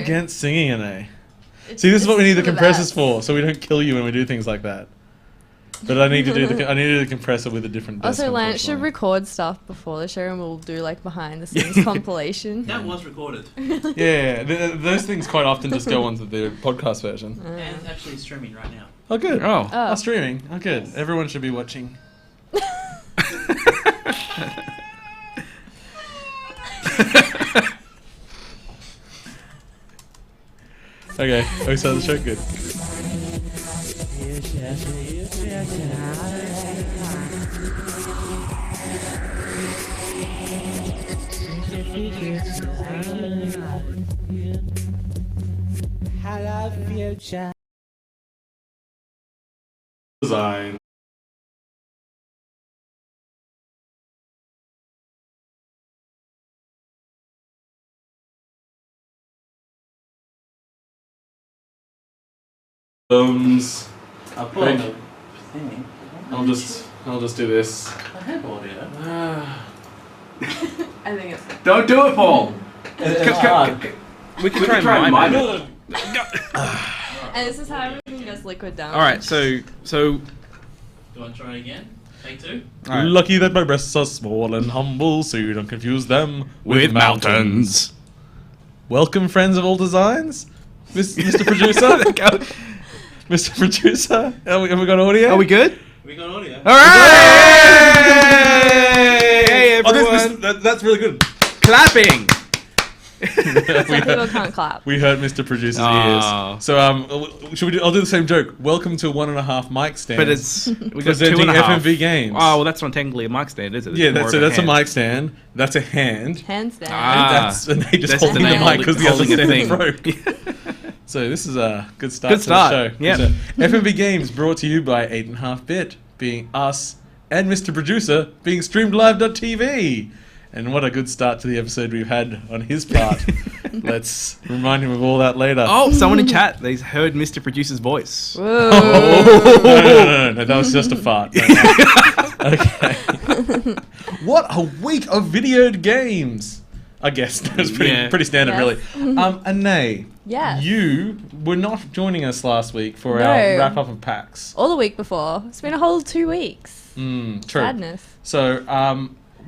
against singing, Anais. See, this is what we need the compressors for, so we don't kill you when we do things like that. But I need to do the compressor with a different desk. Also, Lance should record stuff before the show, and we'll do like behind the scenes compilation. That was recorded. Yeah, those things quite often just go onto the podcast version. And it's actually streaming right now. Oh, good. Oh, streaming. Oh, good. Everyone should be watching. Okay, we start the show. Good. Hello, future. Design. I'll put on the thing. I'll just do this. I have audio. I think it's. don't do it, Paul. We can try and mime it. And this is how everything gets liquid down. All right, so. Do you want to try it again? Take two? All right. Lucky that my breasts are small and humble, so you don't confuse them with mountains. Welcome, friends of all designs, Mr. Producer. Mr. Producer, have we got audio? Are we good? We got audio. All right! Hey, everyone! That's really good. Clapping! Some people can't clap. We heard Mr. Producer's ears. So, should we do? I'll do the same joke. Welcome to 1.5 mic stand. But it's we got presenting 2.5. FMVGames. Oh, well, that's not technically a mic stand, is it? It's Yeah, more that's of a hand. mic stand. That's a hand. Handstand. And they just That's holding the Danae mic because the other holding a stand thing. broke. So this is a good start Good to the start, show. yeah. So, FMVGames brought to you by 8.5bit, being us and Mr. Producer being streamedlive.tv. And what a good start to the episode we've had on his part. Let's remind him of all that later. Oh, someone in chat, they heard Mr. Producer's voice. Whoa. No, that was just a fart. Okay. What a week of videoed games. I guess that's pretty standard, Yes. really. Anais, Yes. you were not joining us last week for No. our wrap up of PAX. All the week before. It's been a whole 2 weeks. True. Sadness. So,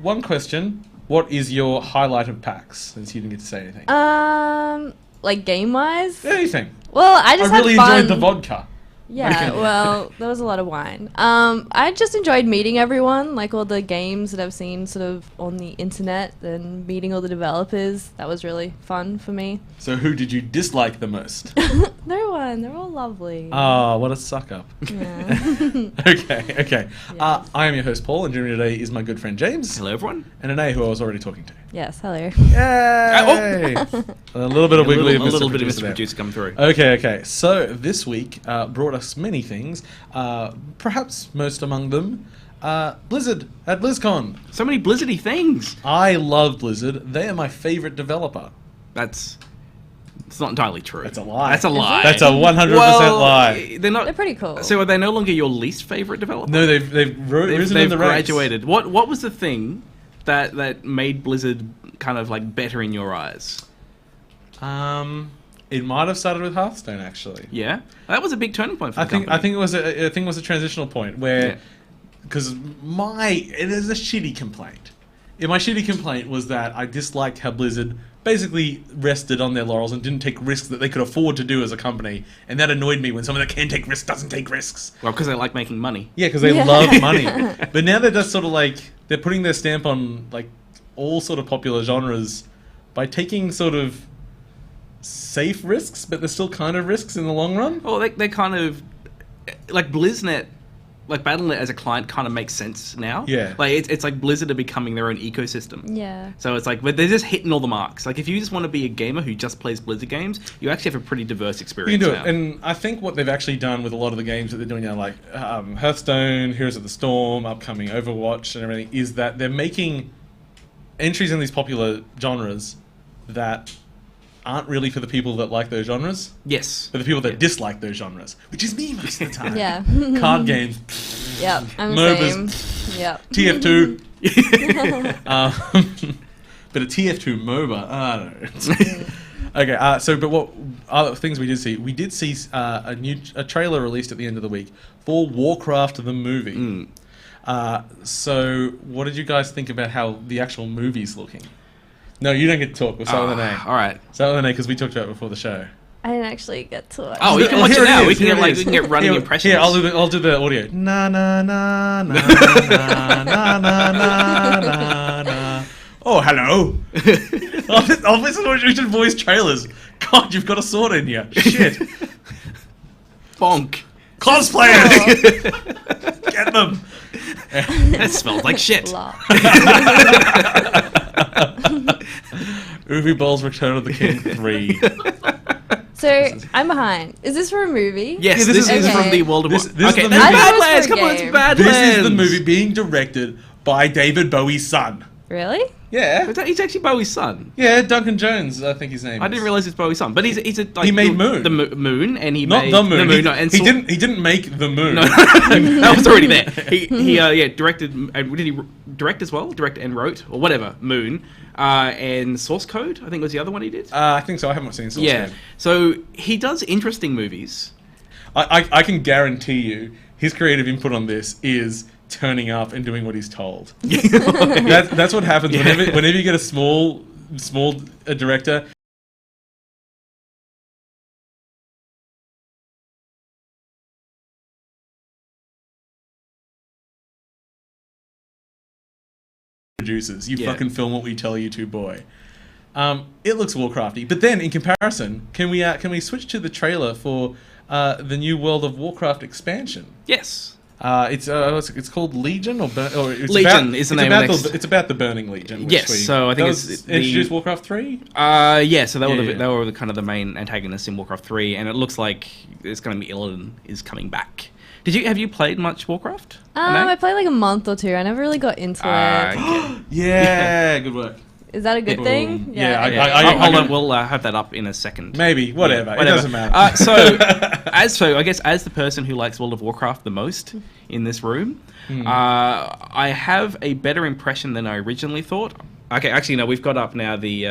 one question: what is your highlight of PAX? Since you didn't get to say anything. Like game wise? Anything. Well, I just I really had fun. enjoyed the vodka. Yeah, well, there was a lot of wine. I just enjoyed meeting everyone, like all the games that I've seen sort of on the internet and meeting all the developers. That was really fun for me. So, who did you dislike the most? No one, they're all lovely. Ah, what a suck up. Yeah. Okay. Yes. I am your host, Paul, and joining me today is my good friend James. Hello, everyone. And Anais, who I was already talking to. Yes, hello. Yay! A little bit of wiggly A little Mr. bit of Producer Mr. there. Producer coming through. Okay. So this week brought us many things. Perhaps most among them, Blizzard at BlizzCon. So many Blizzardy things. I love Blizzard. They are my favorite developer. It's not entirely true. That's a lie. That's a lie. That's a 100% lie. They're not. They're pretty cool. So are they no longer your least favorite developer? No, they've risen in They've the ranks. graduated. What was the thing that made Blizzard kind of like better in your eyes? It might have started with Hearthstone, actually. Yeah, that was a big turning point for the company. I think it was a transitional point where, because it is a shitty complaint. My shitty complaint was that I disliked how Blizzard basically rested on their laurels and didn't take risks that they could afford to do as a company, and that annoyed me when someone that can take risks doesn't take risks. Well, because they like making money. Yeah, because they love money. But now they're just sort of like they're putting their stamp on like all sort of popular genres by taking sort of safe risks, but they're still kind of risks in the long run. Well, they kind of like BlizzNet, like Battle.net as a client kind of makes sense now. Yeah. Like it's like Blizzard are becoming their own ecosystem. Yeah. So it's like, but they're just hitting all the marks. Like if you just want to be a gamer who just plays Blizzard games, you actually have a pretty diverse You experience can do now. it, and I think what they've actually done with a lot of the games that they're doing now, like Hearthstone, Heroes of the Storm, upcoming Overwatch, and everything, is that they're making entries in these popular genres that aren't really for the people that like those genres, Yes. but the people that dislike those genres, which is me most of the time. Yeah. Card games, Yep, I'm the MOBAs. same. Yep. TF2. But a TF2 MOBA, I don't know. Okay, but what other things we did see? We did see a trailer released at the end of the week for Warcraft the movie. So what did you guys think about how the actual movie's looking? No, you don't get to talk. We'll start with an A. All right. Start with an A because we talked about it before the show. I didn't actually get to watch. Oh, you can Oh, watch here it now. it is, We can here get it like is. we can get running impressions. Here, I'll do the audio. Na na na na na na na na na. Oh, hello. Obviously, we should voice trailers. God, you've got a sword in you. Shit. Bonk. Cosplayers. Get them. That smells like shit. Blah. Uwe Boll's Return of the King 3. So I'm behind. Is this for a movie? Yes, Yeah, this is okay. from the world of This okay, is the that's movie. I thought it was Badlands. for a Come on, it's game. Badlands. This is the movie being directed by David Bowie's son. Really? Yeah. He's actually Bowie's son. Yeah, Duncan Jones, I think his name is. I didn't realize it's Bowie's son, but he's a like He made Moon. the Moon, and he Not made the moon. The moon, He didn't make the moon. No, that was already there. He directed. Did he direct as well? Direct and wrote or whatever. Moon, and Source Code. I think was the other one he did. I think so. I haven't seen Source Yeah. Code. So he does interesting movies. I can guarantee you his creative input on this is turning up and doing what he's told. That's what happens whenever you get a small director. Producers, you Yeah. fucking film what we tell you to, boy. It looks Warcrafty, but then in comparison, can we switch to the trailer for the new World of Warcraft expansion? Yes. It's called Legion or it's Legion is the name of next. It's about the Burning Legion. Which Yes, so I think that was it's the- introduced Warcraft 3. Yeah. So Yeah. they were the kind of the main antagonists in Warcraft 3, and it looks like it's going to be Illidan is coming back. Have you played much Warcraft? I played like a month or two. I never really got into it. Okay. Yeah, good work. Is that a good thing? Boom. Yeah, Yeah. Hold can- on, we'll have that up in a second. Maybe whatever. Yeah, It doesn't matter. I guess as the person who likes World of Warcraft the most in this room, I have a better impression than I originally thought. Okay, actually no, we've got up now the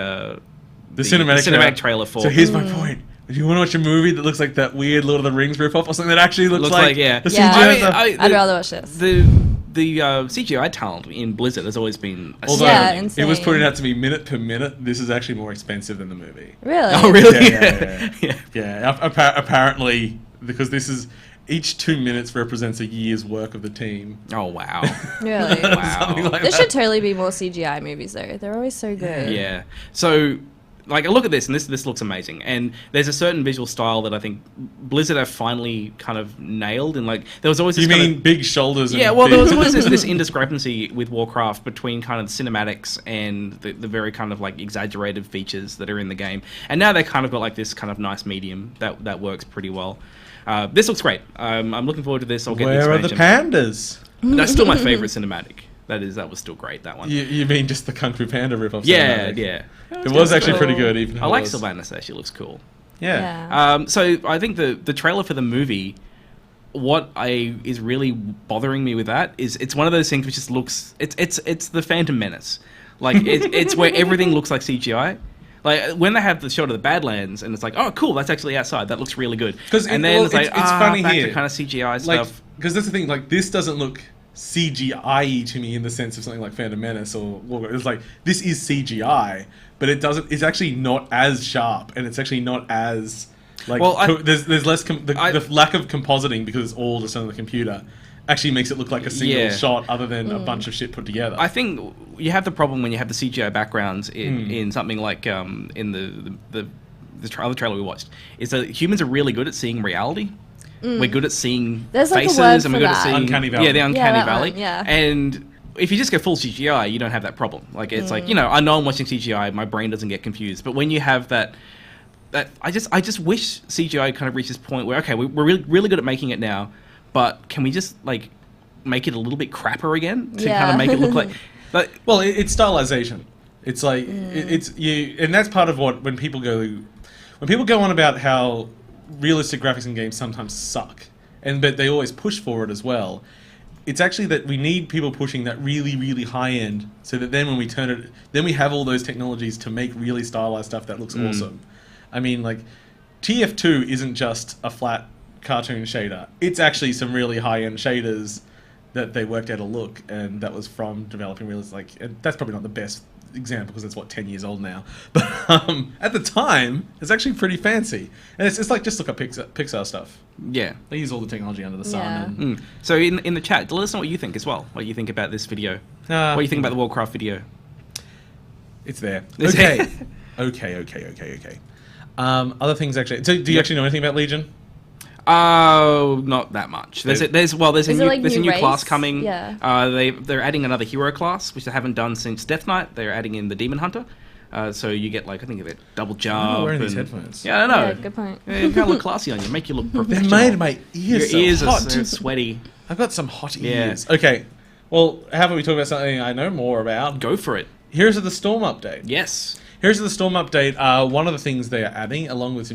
cinematic trailer for. So here's my point. If you want to watch a movie that looks like that weird Lord of the Rings ripoff or something that actually looks like yeah. the Yeah. CGI stuff. I'd rather watch this. The CGI talent in Blizzard has always been Although Yeah, it was insane. pointed out to me minute per minute, this is actually more expensive than the movie. Really? Oh really? Yeah. Apparently, because this is each 2 minutes represents a year's work of the team. Oh wow. Really? Something Wow. like There that. should totally be more CGI movies though. They're always so good. Yeah. So, like, look at this, and this looks amazing. And there's a certain visual style that I think Blizzard have finally kind of nailed. And like, there was always this You kind mean of, big shoulders? And yeah. Well, there was big- always this indiscrepancy with Warcraft between kind of the cinematics and the very kind of like exaggerated features that are in the game. And now they kind of got like this kind of nice medium that works pretty well. This looks great. I'm looking forward to this. I'll get Where the are the expansion. pandas? That's still my favorite cinematic. That was still great. That one. You mean just the Kung Fu Panda ripoff? Yeah, cinematic? yeah. It was actually cool. pretty good. Even I though like it was- Sylvanas there. She looks cool. Yeah. So I think the trailer for the movie, what is really bothering me with that is it's one of those things which just looks it's the Phantom Menace, like it's where everything looks like CGI. Like when they have the shot of the Badlands and it's like, oh cool, that's actually outside. That looks really good. 'Cause and it- then well, it's like it's funny back here. to kind of CGI Like, stuff. because that's the thing. Like, this doesn't look CGI to me in the sense of something like Phantom Menace or it's like this is CGI, but it doesn't. It's actually not as sharp, and it's actually not as like. Well, there's less the lack of compositing because it's all just on the computer. Actually makes it look like a single Yeah. shot other than a bunch of shit put together. I think you have the problem when you have the CGI backgrounds in something like in the other trailer we watched, is that humans are really good at seeing reality. We're good at seeing There's, like, a faces, word and we're for good at that. seeing Uncanny Valley. Yeah, the uncanny that valley. one, yeah. And if you just go full CGI, you don't have that problem. Like it's like, I know I'm watching CGI, my brain doesn't get confused. But when you have that I just wish CGI kind of reaches this point where okay, we're really, really good at making it now, but can we just like make it a little bit crapper again to kind Yeah. of make it look like. Well, it's stylization. It's like it's you, and that's part of what when people go on about how realistic graphics in games sometimes suck, but they always push for it as well. It's actually that we need people pushing that really, really high end, so that then when we turn it, then we have all those technologies to make really stylized stuff that looks awesome. I mean, like, TF2 isn't just a flat cartoon shader. It's actually some really high-end shaders that they worked out a look, and that was from developing realism. Like, and that's probably not the best example because it's 10 years old now. But at the time, it's actually pretty fancy, and it's like just look up Pixar stuff. Yeah. They use all the technology under the sun. Yeah. And, So in the chat, let us know what you think as well. What you think about this video? What do you think about the Warcraft video? It's there. It's Okay. there. Okay. Other things actually. So, do you actually know anything about Legion? Oh, not that much. There's a Is new it, like, there's a new new class race? coming. Yeah. They're adding another hero class, which they haven't done since Death Knight. They're adding in the Demon Hunter. So you get, like, I think of it, double jump. I'm wearing these and- headphones. Yeah, I know. Yeah, good point. Yeah, you gotta look classy on you. Make you look They're professional. made my Your ears. ears so are hot. so sweaty. I've got some hot Yeah. ears. Okay. Well, how about we talk about something I know more about? Go for it. Here's the Storm update. Yes. Here's the Storm update. One of the things they are adding, along with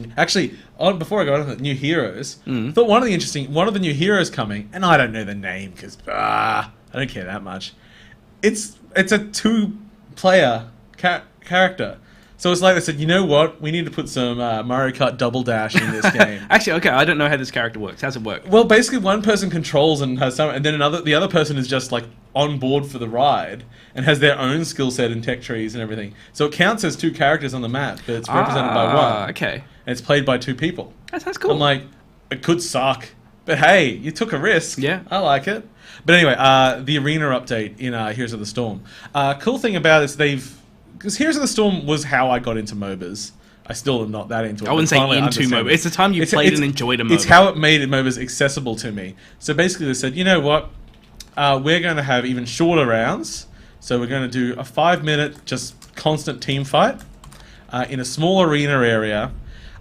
before I go on to the new heroes, I thought one of the new heroes coming, and I don't know the name because I don't care that much. It's a 2-player character, so it's like they said, you know what? We need to put some Mario Kart Double Dash in this game. Actually, okay, I don't know how this character works. How's it work? Well, basically, one person controls and has some, and then the other person is just like on board for the ride and has their own skill set and tech trees and everything. So it counts as 2 characters on the map, but it's represented by one. Okay. And it's played by 2 people. That's cool. I'm like, it could suck, but hey, you took a risk. Yeah. I like it. But anyway, the arena update in Heroes of the Storm. Cool thing about it is because Heroes of the Storm was how I got into MOBAs. I still am not that into it. I wouldn't say Finally into understand MOBA. it. It's the time you played and enjoyed a MOBA. It's how it made MOBAs accessible to me. So basically they said, you know what? We're going to have even shorter rounds. So we're going to do a 5-minute just constant team fight in a small arena area.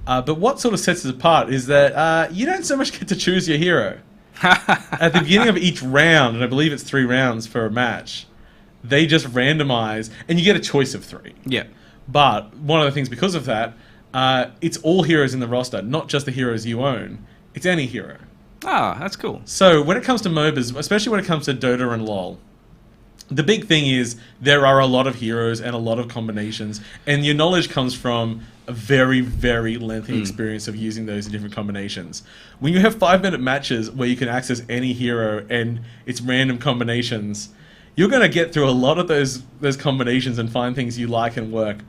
But what sort of sets it apart is that you don't so much get to choose your hero. At the beginning of each round, and I believe it's 3 rounds for a match, they just randomize, and you get a choice of 3. Yeah. But one of the things because of that, it's all heroes in the roster, not just the heroes you own. It's any hero. Ah, that's cool. So when it comes to MOBAs, especially when it comes to Dota and LoL, the big thing is there are a lot of heroes and a lot of combinations, and your knowledge comes from a very, very lengthy experience of using those in different combinations. When you have 5-minute matches where you can access any hero and its random combinations, you're going to get through a lot of those combinations and find things you like and work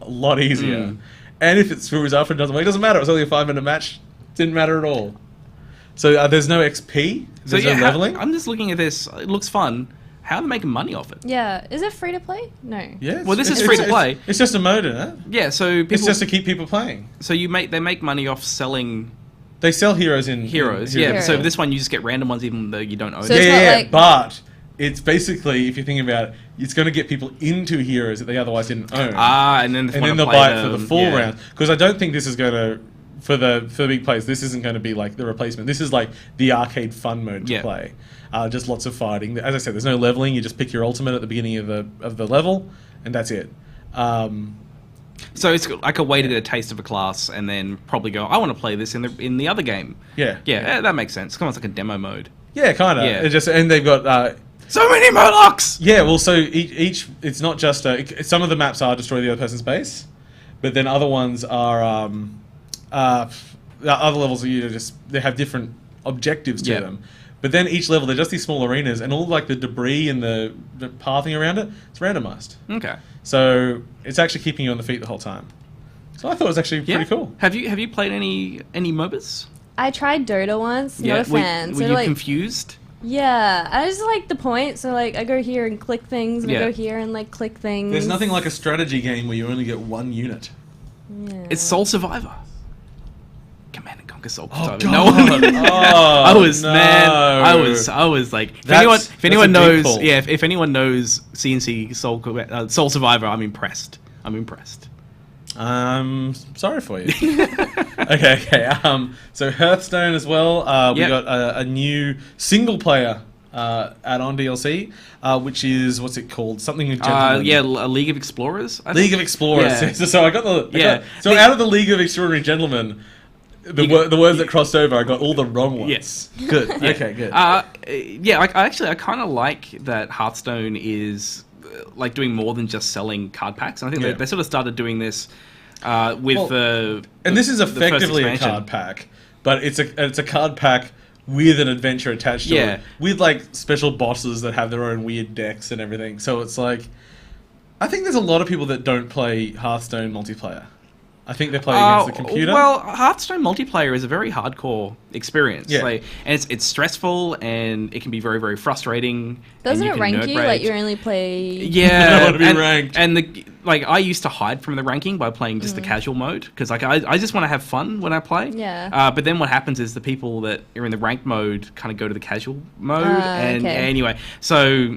a lot easier. And if it screws up and doesn't work, it doesn't matter. It was only a 5-minute match. Didn't matter at all. So there's no XP. There's no leveling. I'm just looking at this. It looks fun. How are they making money off it? Yeah. Is it free to play? No. Yeah. Well, this is free to play. It's just a mode, isn't it? Yeah, so people. It's just to keep people playing. So they make money off selling They sell heroes in heroes. in Yeah. So Heroes. this one you just get random ones even though you don't own So them. it's not like- But it's basically, if you think about it, it's going to get people into heroes that they otherwise didn't own. And then They'll buy it for the full round. Because I don't think this is going to, for the big players, this isn't going to be like the replacement. This is like the arcade fun mode to play. Just lots of fighting. As I said, there's no leveling. You just pick your ultimate at the beginning of the level, and that's it. So it's like a way to get a taste of a class, and then probably go, I want to play this in the other game. Yeah. Yeah, that makes sense. It's almost like a demo mode. Yeah, kind of. Yeah. It's just, and they've got So many Murlocs! yeah. Well, so each it's not just some of the maps are destroy the other person's base, but then other ones are the other levels are they have different objectives to them. But then each level, they're just these small arenas, and all like the debris and the pathing around it, it's randomized. Okay. So it's actually keeping you on the feet the whole time. So I thought it was actually pretty cool. Have you played any MOBAs? I tried Dota once. Not a fan. Were you confused? Yeah, I just like the point. So like, I go here and click things, and I go here and like click things. There's nothing like a strategy game where you only get one unit. Yeah. It's Soul Survivor. Command and Conquer Soul Survivor. God. No one. I I was like, if anyone that's a big knows, pull. if anyone knows CNC Soul Survivor, I'm impressed. Sorry for you. Okay. So Hearthstone as well. We got a new single player add-on DLC, which is what's it called? Something with gentlemen. A League of Explorers. I League think. of Explorers. Yeah. So I got out of the League of Extraordinary Gentlemen, the words that crossed over, I got all the wrong ones. Yes. Good. Yeah. Okay. Good. I kind of like that Hearthstone is like doing more than just selling card packs. And I think they sort of started doing this with and this is the first effectively a expansion. card pack, but it's a card pack with an adventure attached to it, with like special bosses that have their own weird decks and everything. So it's like, I think there's a lot of people that don't play Hearthstone multiplayer. I think they play against the computer. Well, Hearthstone multiplayer is a very hardcore experience. Yeah. Like, and it's stressful, and it can be very, very frustrating. Doesn't and it can rank nerd you? rage. Like you only play. Yeah, I want to be ranked. And I used to hide from the ranking by playing just the casual mode because like I just want to have fun when I play. Yeah. But then what happens is the people that are in the ranked mode kind of go to the casual mode, and okay. anyway, so.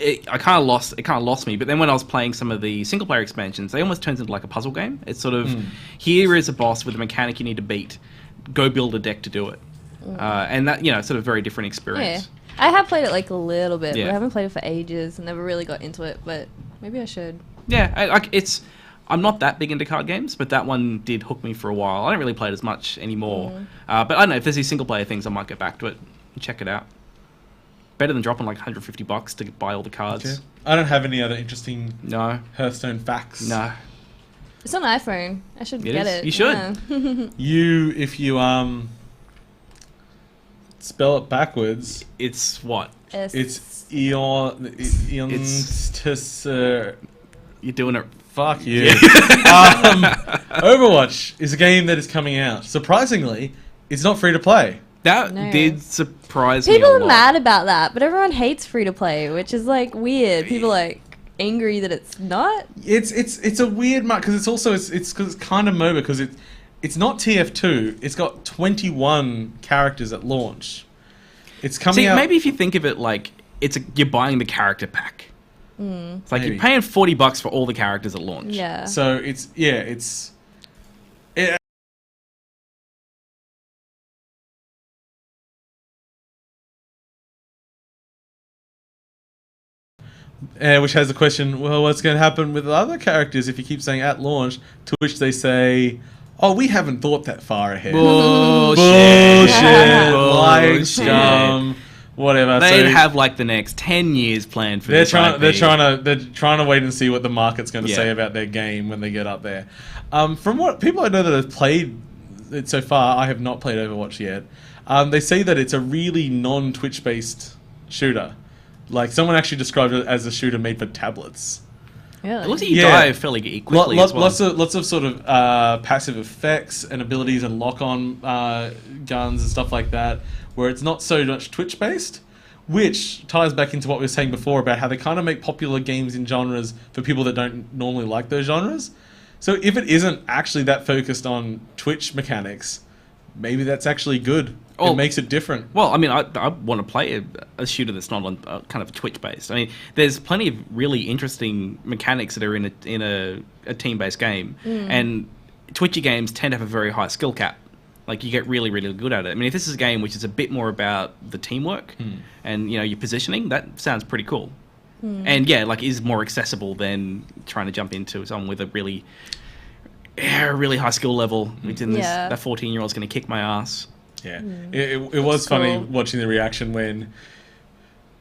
It kind of lost me. But then when I was playing some of the single player expansions, they almost turns into like a puzzle game. It's sort of here is a boss with a mechanic you need to beat. Go build a deck to do it, and that sort of very different Yeah. experience. I have played it like a little bit, Yeah. but I haven't played it for ages. Never really got into it, but maybe I should. Yeah, I'm not that big into card games, but that one did hook me for a while. I don't really play it as much anymore, but I don't know if there's these single player things, I might get back to it and check it out. Better than dropping like $150 to buy all the cards. Okay. I don't have any other interesting No, Hearthstone facts. no. It's on iPhone. I should It get is? it. You should. Yeah. If you spell it backwards, It's what? it's Eon. You're doing it. Fuck you. Overwatch is a game that is coming out. Surprisingly, it's not free to play. That No. did surprise me. People a are lot. mad about that, but everyone hates free to play, which is like weird. People are like angry that it's not. It's a weird mark because it's kind of MOBA because it's not TF2. It's got 21 characters at launch. It's coming out. Maybe if you think of it like you're buying the character pack. It's like Maybe. you're paying $40 for all the characters at launch. Yeah. So which has the question, well, what's going to happen with the other characters if you keep saying at launch, to which they say, oh, we haven't thought that far ahead. Bullshit. Lying Bullshit. scum, whatever. They'd So have like the next 10 years planned for they're this trying IP. they're trying to wait and see what the market's going to Yeah. say about their game when they get up there. From what people I know that have played it so far, I have not played Overwatch yet. They say that it's a really non-Twitch based shooter. Like someone actually described it as a shooter made for tablets. Really? It looks like you Yeah. die fairly quickly as well. Lots of sort of passive effects and abilities and lock-on guns and stuff like that, where it's not so much Twitch-based, which ties back into what we were saying before about how they kind of make popular games in genres for people that don't normally like those genres. So if it isn't actually that focused on Twitch mechanics, maybe that's actually good. Oh. It makes it different. Well, I mean, I want to play a shooter that's not on kind of Twitch-based. I mean, there's plenty of really interesting mechanics that are in a team-based game, and Twitchy games tend to have a very high skill cap. Like, you get really, really good at it. I mean, if this is a game which is a bit more about the teamwork and, your positioning, that sounds pretty cool. And, yeah, like, is more accessible than trying to jump into someone with a really high skill level, which in Yeah. that 14-year-old's going to kick my ass. Yeah, it was funny cool. watching the reaction when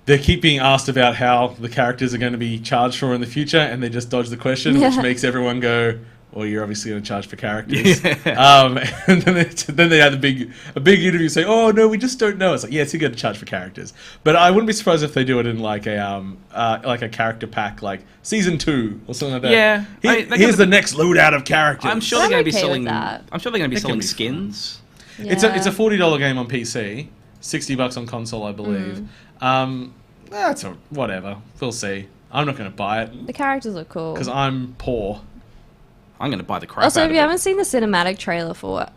they keep being asked about how the characters are going to be charged for in the future, and they just dodge the question, which Yeah. makes everyone go, "Well, you're obviously going to charge for characters." Yeah. And then they had a big interview saying, "Oh no, we just don't know." It's like, yes, you're going to charge for characters, but I wouldn't be surprised if they do it in like a character pack, like season 2 or something like that. Yeah. Here's the next loadout of characters. I'm sure I'm they're going to be okay with selling. that. I'm sure they're going to be It can selling be skins. It's a $40 game on PC, $60 on console, I believe. That's whatever. We'll see. I'm not going to buy it The characters are cool. because I'm poor. I'm going to buy the crap Also, out if of you it. haven't seen the cinematic trailer for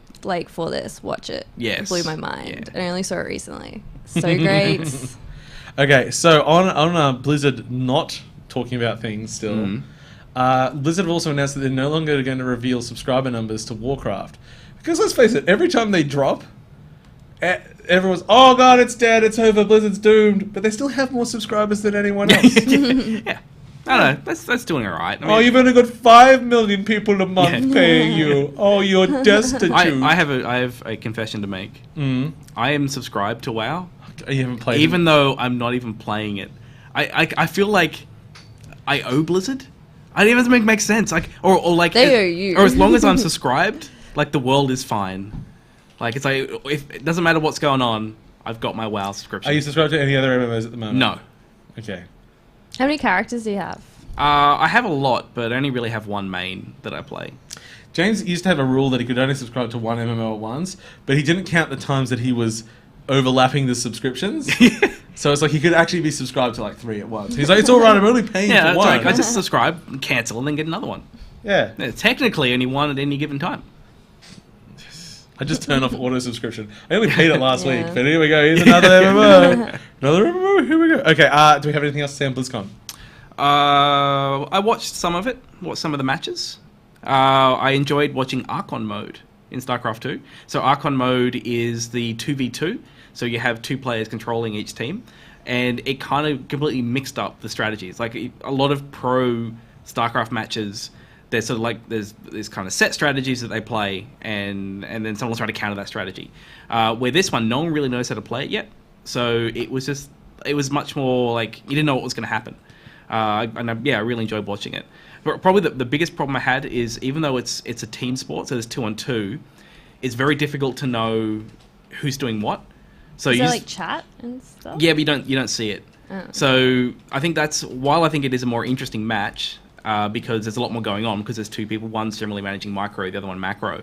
this, watch it. Yes. It blew my mind. Yeah. I only saw it recently. So great. Okay, so on Blizzard not talking about things still, Blizzard have also announced that they're no longer going to reveal subscriber numbers to Warcraft. Because let's face it, every time they drop, everyone's, oh god, it's dead, it's over, Blizzard's doomed. But they still have more subscribers than anyone else. Yeah. I don't know. That's doing all right. I mean, Oh, you've only got 5 million people a month Yeah. paying you. Oh, you're destitute. I have a confession to make. I am subscribed to WoW, You haven't played even though I'm not even playing it. I feel like I owe Blizzard I didn't even make sense. Like, or like, They owe you. or as long as I'm subscribed, like the world is fine. Like it's like if it doesn't matter what's going on, I've got my WoW subscription. Are you subscribed to any other MMOs at the moment? No. Okay. How many characters do you have? I have a lot, but I only really have one main that I play. James used to have a rule that he could only subscribe to one MMO at once, but he didn't count the times that he was overlapping the subscriptions. So it's like he could actually be subscribed to like 3 at once. He's like, it's all right, I'm only paying Yeah, for that's one. like, I just subscribe, cancel, and then get another one. Yeah. Yeah, technically, only one at any given time. I just turned off auto subscription. I only paid it last Yeah. week, but here we go. Here's another MMO. Another MMO. Here we go. Okay. Do we have anything else to say on BlizzCon? I watched some of it. Watched some of the matches. I enjoyed watching Archon mode in StarCraft 2. So Archon mode is the 2v2. So you have 2 players controlling each team, and it kind of completely mixed up the strategies. Like a lot of pro StarCraft matches, there's sort of like there's kind of set strategies that they play, and then someone's trying to counter that strategy. Where this one, no one really knows how to play it yet. So it was much more like you didn't know what was going to happen. I really enjoyed watching it. But probably the biggest problem I had is even though it's a team sport, so there's 2-on-2, it's very difficult to know who's doing what. So Is you there like chat and stuff? yeah, but you don't see it. Oh. So I think while I think it is a more interesting match because there's a lot more going on because there's 2 people, one's generally managing micro, the other one macro.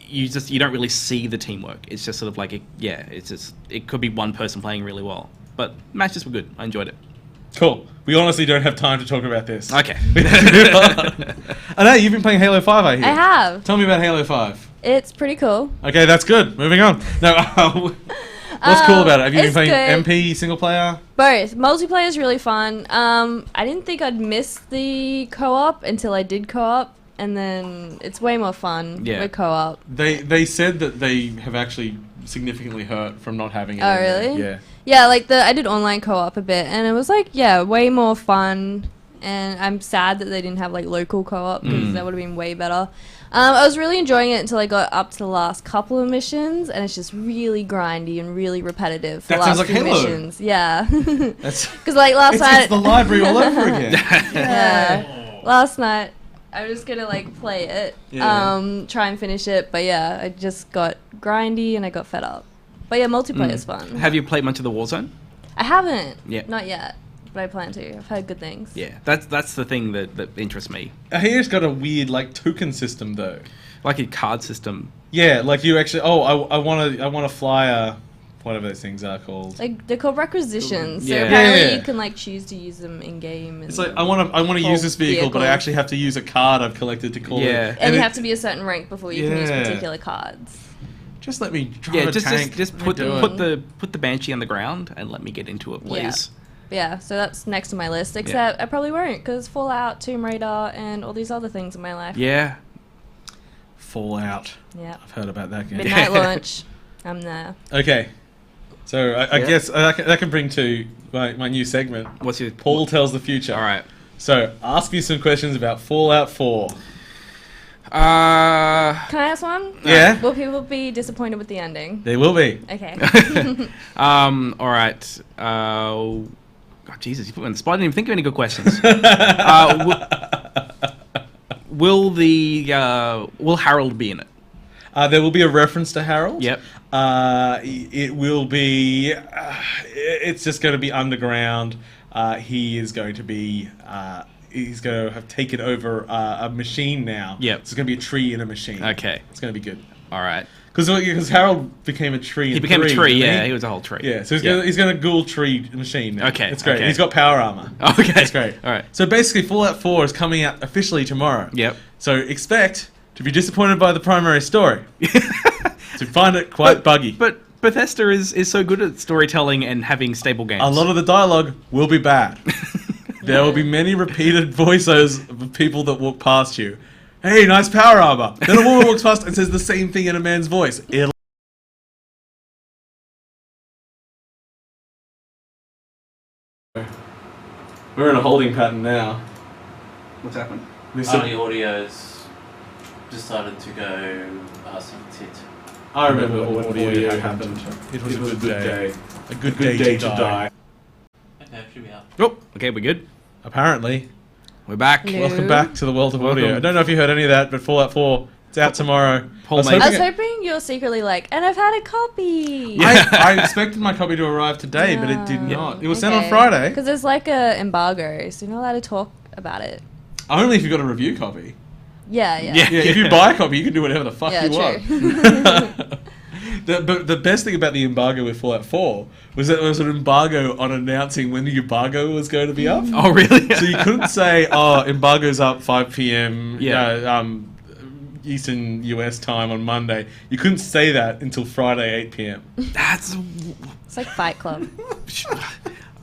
You don't really see the teamwork. It's just sort of like it could be one person playing really well. But matches were good. I enjoyed it. Cool. We honestly don't have time to talk about this. Okay. I know you've been playing Halo 5, I hear. I have. Tell me about Halo 5. It's pretty cool. Okay, that's good. Moving on. No, what's cool about it? Have you been It's playing good. MP single player? Both. Multiplayer is really fun. I didn't think I'd miss the co-op until I did co-op, and then it's way more fun with co-op. They said that they have actually significantly hurt from not having it. Oh, in there. really? Yeah. Yeah, like I did online co-op a bit, and it was like, way more fun. And I'm sad that they didn't have like local co-op because that would have been way better. I was really enjoying it until I got up to the last couple of missions, and it's just really grindy and really repetitive. For That the sounds last like few Halo. missions. Yeah. That's Because like last night, it's the library all over again. yeah. Last night I was just gonna like play it, Yeah. try and finish it, but yeah, I just got grindy and I got fed up. But yeah, multiplayer is fun. Have you played much of the Warzone? I haven't. Yeah. Not yet, but I plan to. I've heard good things. Yeah, that's the thing that interests me. I hear it's got a weird like token system though. Like a card system. Yeah, like you actually. Oh, I want to fly a whatever those things are called. Like they're called requisitions. So Yeah. apparently Yeah. you can like choose to use them in game. It's like I want to use this vehicle, but I vehicle. actually have to use a card I've collected to call Yeah. it. and you it- have to be a certain rank before you can use Yeah. particular cards. Just let me drive Yeah, a tank. just Let me put do it. put the Banshee on the ground and let me get into it, please. Yeah, so that's next on my list. Except I probably won't because Fallout, Tomb Raider, and all these other things in my life. Yeah. Fallout. Yeah. I've heard about that game. Midnight launch. I'm there. Okay, so I Yeah. guess that can bring to my new segment. What's your Paul tells the future. All right. So ask me some questions about Fallout 4. Can I ask one? Yeah. Will people be disappointed with the ending? There will be. Okay. All right. Oh, Jesus, you put me on the spot. I didn't even think of any good questions. Will Harold be in it? There will be a reference to Harold. Yep. It will be. It's just going to be underground. He is going to be. He's going to have taken over a machine now. Yep. It's going to be a tree in a machine. Okay. It's going to be good. All right. Because Harold became a tree. He became a tree. didn't Yeah, he was a whole tree. Yeah, so he's going to ghoul tree machine now. Okay, It's great. okay. He's got power armor. Okay. That's great. All right. So basically, Fallout 4 is coming out officially tomorrow. Yep. So expect to be disappointed by the primary story. To find it quite buggy. But Bethesda is so good at storytelling and having stable games. A lot of the dialogue will be bad. There will be many repeated voiceovers of people that walk past you. Hey, nice power armor. Then a woman walks past and says the same thing in a man's voice. We're in a holding pattern now. What's happened? We The said- audio's decided to go some tit. I remember when audio happened. It was a good day. A good day to die. Okay, should be up. Oh, okay, we're good. Apparently. We're back. Hello. Welcome back to the world of audio. I don't know if you heard any of that, but Fallout 4, it's out tomorrow. Paul I was hoping you were secretly like, and I've had a copy. I expected my copy to arrive today, but it did not. It was sent on Friday. Because there's like a embargo, so you're not allowed to talk about it. Only if you've got a review copy. Yeah. Yeah, if you buy a copy, you can do whatever the fuck you want. True. But the best thing about the embargo with Fallout 4 was that there was an embargo on announcing when the embargo was going to be up. Oh, really? So you couldn't say, "Oh, embargo's up 5 p.m. Yeah. Eastern US time on Monday." You couldn't say that until Friday 8 p.m. That's It's like Fight Club.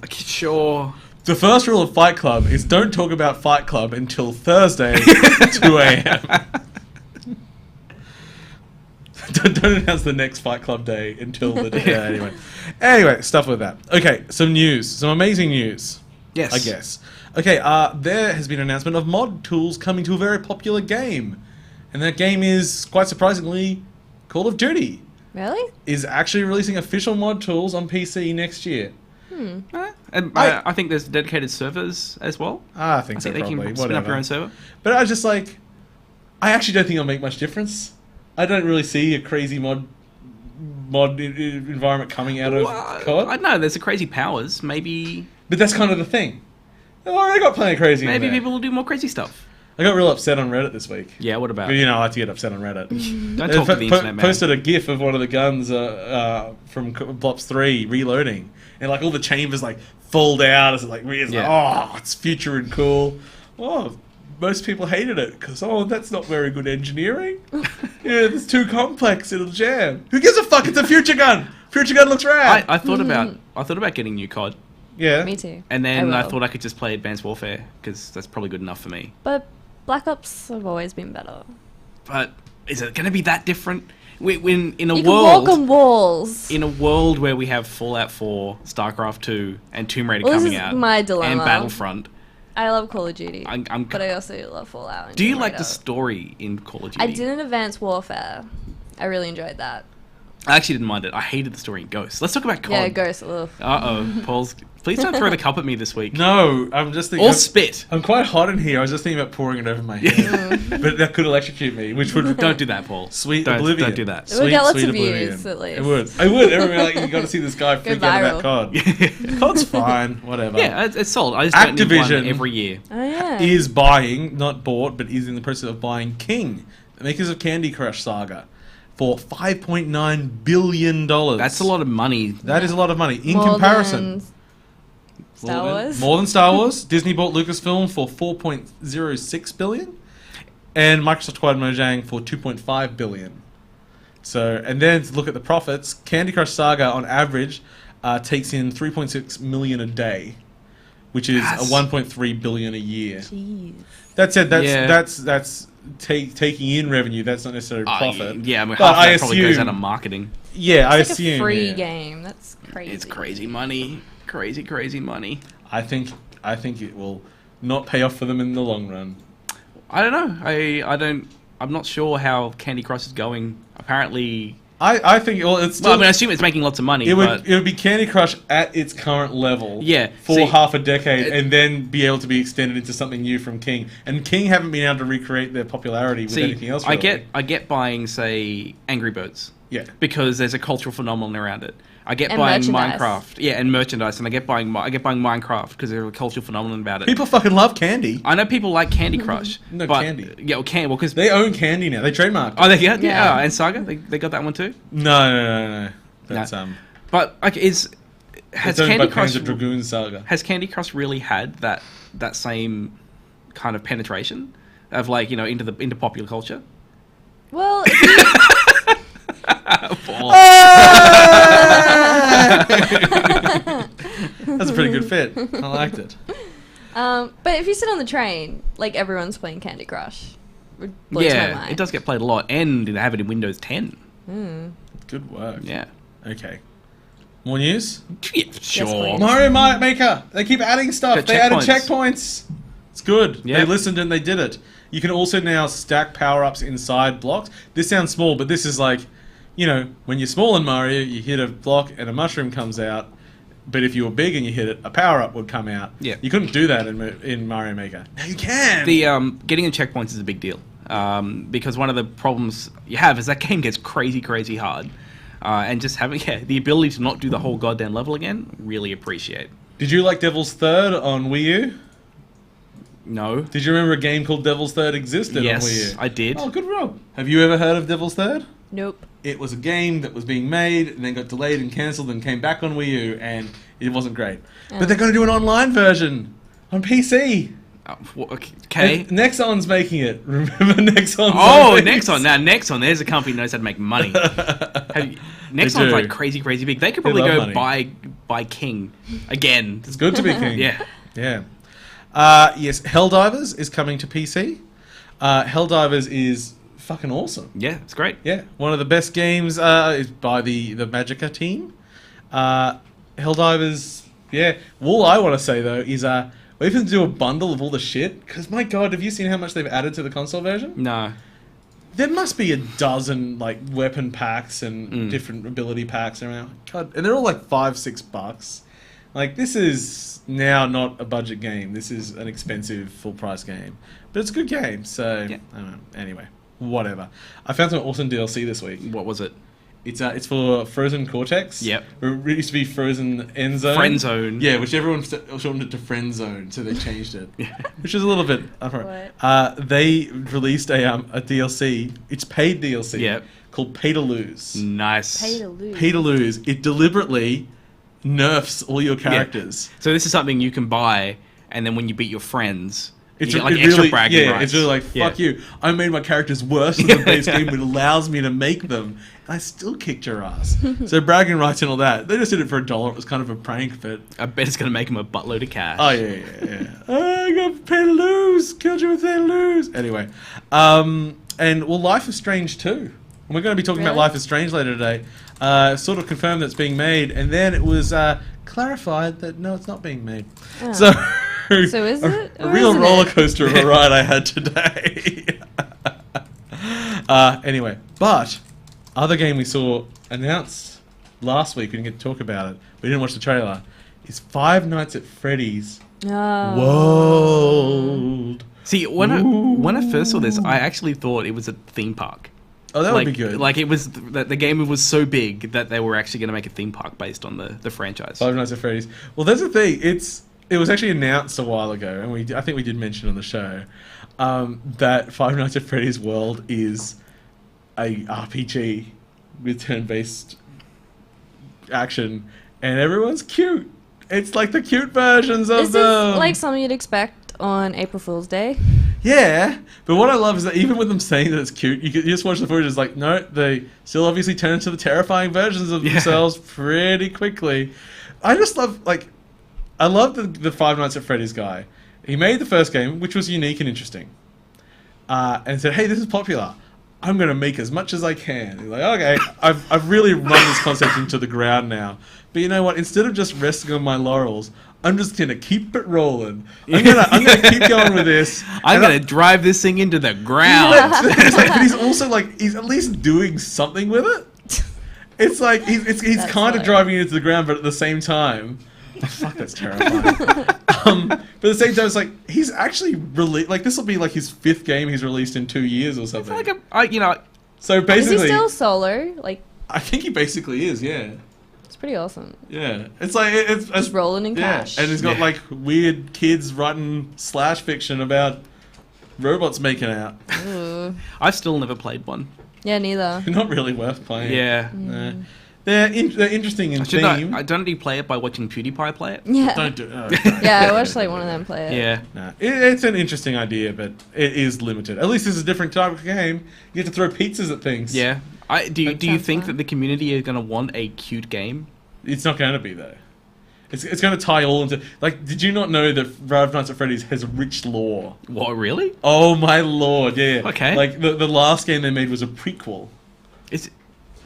sure. The first rule of Fight Club is don't talk about Fight Club until Thursday 2 a.m. Don't announce the next Fight Club day until the day. Yeah, anyway, stuff with that. Okay, some news. Some amazing news. Yes. I guess. Okay, there has been an announcement of mod tools coming to a very popular game. And that game is, quite surprisingly, Call of Duty. Really? Is actually releasing official mod tools on PC next year. And I think there's dedicated servers as well. I think so, they probably. can spin up your own server. But I just like... I actually don't think it'll make much difference. I don't really see a crazy mod environment coming out of COD. I don't know. There's the crazy powers. Maybe But that's kind of the thing. I've already got plenty of crazy in maybe there. people will do more crazy stuff. I got real upset on Reddit this week. Yeah. What about? But, I like to get upset on Reddit. Don't talk to the internet, man. Posted a GIF of one of the guns from Blops 3 reloading, and like all the chambers like fold out. It's like it's future and cool. Oh, most people hated it because that's not very good engineering. It's too complex. It'll jam. Who gives a fuck? It's a future gun. Future gun looks rad. I thought about getting new COD. Yeah. Me too. And then I will. thought I could just play Advanced Warfare because that's probably good enough for me. But Black Ops have always been better. But is it going to be that different? When in a You world can walk on walls. in a world where we have Fallout 4, StarCraft 2, and Tomb Raider Well, this coming is out, my dilemma. and Battlefront, I love Call of Duty, I'm but I also love Fallout. And do you Tomb like the Raider. story in Call of Duty? I did an Advanced Warfare. I really enjoyed that. I actually didn't mind it. I hated the story in Ghost. Let's talk about COD. Yeah, Ghost. Ugh. Paul's. Please don't throw the cup at me this week. No, I'm just thinking. Or spit. I'm quite hot in here. I was just thinking about pouring it over my head, but that could electrocute me, which would Don't do that, Paul. Sweet don't, oblivion. Don't do that. It would get lots sweet of oblivion. views, at least. It would. I would. Everyone like, you got to see this guy Go freak out about COD. COD's fine. Whatever. Yeah, it's sold. I just don't need Activision one every year. Oh yeah. is buying, not bought, but is in the process of buying King, the makers of Candy Crush Saga, for $5.9 billion. That's a lot of money. That is a lot of money. In More comparison, than Star Wars. more than Star Wars, Disney bought Lucasfilm for $4.06 billion, and Microsoft acquired Mojang for $2.5 billion. So, and then to look at the profits, Candy Crush Saga on average takes in $3.6 million a day, which is Yes. a $1.3 billion a year. Jeez. That said, Yeah. that's taking in revenue. That's not necessarily profit. Yeah, I mean, But half of I that probably goes assume- out of marketing. Yeah, I It's like assume a free yeah. game. That's crazy. It's crazy money. Crazy money. I think it will not pay off for them in the long run. I don't know. I'm not sure how Candy Crush is going. Apparently, I think it's still, well, I mean, I assume it's making lots of money. it but would be Candy Crush at its current level. Yeah, for see, half a decade, it- and then be able to be extended into something new from King. And King haven't been able to recreate their popularity with anything else. Really. I get buying, say, Angry Birds. Yeah. Because there's a cultural phenomenon around it. I get And buying merchandise. Minecraft. Yeah, and merchandise, and I get buying Minecraft because there's a cultural phenomenon about it. People fucking love candy. I know people like Candy Crush. No, but, Candy. Yeah, well, because They own candy now. They trademarked. oh, they got Yeah. and Saga, they got that one too. No. That's But like, has it's owned Candy by Crush Panzer Dragoon Saga. has Candy Crush really had that same kind of penetration of like into popular culture? Well, if you, Paul. That's a pretty good fit. I liked it. but if you sit on the train, like everyone's playing Candy Crush. It blows my Yeah, mind. it does get played a lot, and they have it in Windows 10. Good work. Yeah. Okay. More news? Yeah, sure. please. Mario Maker. They keep adding stuff. Got They added checkpoints. checkpoints. It's good. Yeah. They listened and they did it. You can also now stack power-ups inside blocks. This sounds small, but this is like, when you're small in Mario, you hit a block and a mushroom comes out, but if you were big and you hit it, a power up would come out. Yeah. You couldn't do that in Mario Maker. Now you can. The getting in checkpoints is a big deal because one of the problems you have is that game gets crazy hard, and just having the ability to not do the whole goddamn level again, really appreciate. Did you like Devil's Third on Wii U? No. Did you remember a game called Devil's Third existed on Wii Yes, U? I did. Oh, good roll. Have you ever heard of Devil's Third? Nope. It was a game that was being made and then got delayed and cancelled and came back on Wii U, and it wasn't great. But they're going to do an online version on PC. Okay. And Nexon's making it. Remember Nexon's? Oh, Nexon. Now, Nexon, there's a company that knows how to make money. Nexon's like crazy big. They could probably love go money. buy King again. It's good to be king. Yeah. Yeah. Yes, Helldivers is coming to PC. Helldivers is fucking awesome. Yeah, it's great. Yeah, one of the best games is by the Magica team. Helldivers, yeah. All I want to say though is we can do a bundle of all the shit. Because my god, have you seen how much they've added to the console version? No. There must be a dozen like weapon packs and different ability packs around. God, and they're all like $5-6. Like, this is now not a budget game. This is an expensive full price game, but it's a good game. So Yeah. I don't know. Anyway, whatever. I found some awesome DLC this week. What was it? It's for Frozen Cortex. Yep. It used to be Frozen End Zone. Friend Zone. Yeah, which everyone shortened it to Friend Zone, so they changed it. Which is a little bit. They released a DLC. It's paid DLC. Yep. Called Pay to Lose. Nice. Pay to lose. Pay to Lose. It deliberately nerfs all your characters. So this is something you can buy, and then when you beat your friends, It's you get, like, it extra really, bragging yeah, rights. it's really like, fuck you. I made my characters worse than the base game, but it allows me to make them. And I still kicked your ass. So bragging rights and all that. They just did it for $1. It was kind of a prank, but... I bet it's going to make him a buttload of cash. Oh, yeah. I got Pay to Lose. Killed you with Pay to Lose. Anyway. Life is Strange 2. And we're going to be talking about Life is Strange later today. Sort of confirmed that it's being made, and then it was clarified that no, it's not being made. Oh. So is it? A Or real isn't roller it? coaster of a ride I had today. Anyway, but other game we saw announced last week, we didn't get to talk about it, we didn't watch the trailer, is Five Nights at Freddy's Oh. World. See, when I first saw this, I actually thought it was a theme park. Oh, that would be good. Like, it was the game was so big that they were actually going to make a theme park based on the franchise. Five Nights at Freddy's. Well, that's the thing. It was actually announced a while ago, and I think we did mention on the show that Five Nights at Freddy's World is a RPG with turn-based action, and everyone's cute. It's like the cute versions of Is them. this like something you'd expect on April Fool's Day? Yeah, but what I love is that even with them saying that it's cute, you just watch the footage. It's like, no, they still obviously turn into the terrifying versions of themselves pretty quickly. I just love, like, I love the Five Nights at Freddy's guy. He made the first game, which was unique and interesting, and said, hey, this is popular. I'm going to make as much as I can. He's like, okay, I've really run this concept into the ground now. But you know what? Instead of just resting on my laurels, I'm just going to keep it rolling. I'm going to keep going with this. I'm going to drive this thing into the ground. It's like, but he's also like, he's at least doing something with it. It's like, he's kind of driving it into the ground, but at the same time, oh, fuck, that's terrifying. But at the same time, it's like, he's actually like, this will be like his 5th game he's released in 2 years or something. So basically, Is he still solo? Like, I think he basically is, yeah. it's pretty awesome. Yeah. It's like, it's Just rolling in cash. And he's got like weird kids writing slash fiction about robots making out. Ooh. I've still never played one. Yeah, neither. Not really worth playing. Yeah. No. They're interesting in theme. I don't you play it by watching PewDiePie play it? Yeah. Don't do it. Yeah, I watched like one of them play it. Yeah. No. It's an interesting idea, but it is limited. At least it's a different type of game. You get to throw pizzas at things. Yeah. Do you sounds think fun. that the community is going to want a cute game? It's not going to be, though. It's going to tie all into... Like, did you not know that Five Nights at Freddy's has rich lore? What, really? Oh, my lord, yeah. Okay. Like, the last game they made was a prequel, Is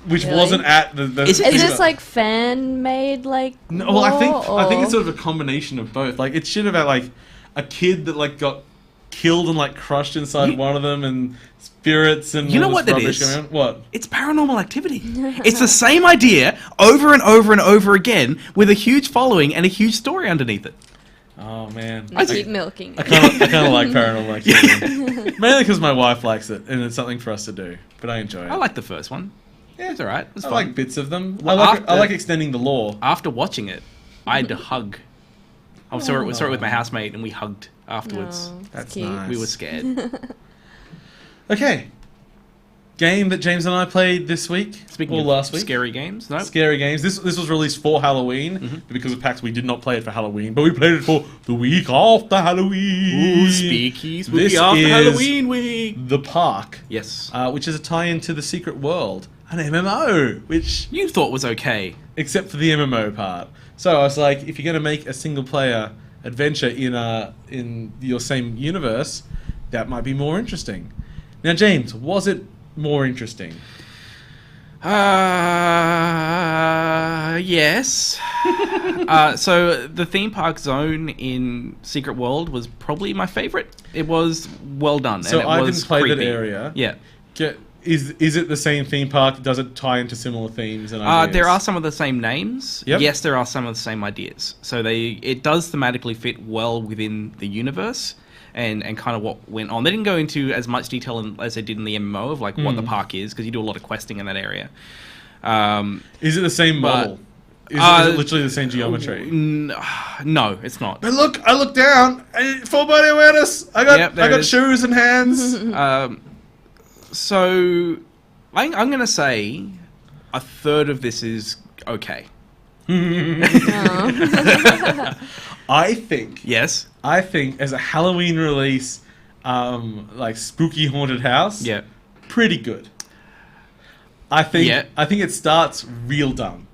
which Really? wasn't at the Is Is this like fan made like? No, well, I think lore, it's or- sort of a combination of both. Like, it's shit about like a kid that like got killed and like crushed inside one of them, and spirits and You know all what this that rubbish is? going on. What? It's Paranormal Activity. It's the same idea over and over and over again with a huge following and a huge story underneath it. Oh man, I keep milking I it. kind of like Paranormal Activity, mainly because my wife likes it and it's something for us to do. But I enjoy it. I like the first one. Yeah, It's alright. It's I fun. like bits of them. Well, I after- like extending the lore. After watching it, I had to hug. I saw it with my housemate and we hugged afterwards. No, That's cute. nice. We were scared. Okay, game that James and I played this week. Speaking or of last week. scary games, no? Scary games. This was released for Halloween. But because of PAX, we did not play it for Halloween, but we played it for the week after Halloween. Ooh, spooky This after is Halloween week. The Park, Yes. which is a tie-in to the Secret World, an MMO, which You thought was okay. except for the MMO part. So I was like, if you're going to make a single-player adventure in your same universe, that might be more interesting. Now, James, was it more interesting? Yes. So the theme park zone in Secret World was probably my favorite. It was well done. So and it I was didn't play creepy. that area. Yeah. Is it the same theme park? Does it tie into similar themes and ideas? There are some of the same names. Yep. Yes, there are some of the same ideas. So it does thematically fit well within the universe and kind of what went on. They didn't go into as much detail as they did in the MMO of like what the park is, because you do a lot of questing in that area. Is it the same but- model? Is it literally the same geometry? No, it's not. But look, I look down. Full body awareness. I got Yep, there it is. shoes and hands. So I'm going to say a third of this is okay. I think Yes. as a Halloween release, like spooky haunted house, Yeah. pretty good. I think it starts real dumb.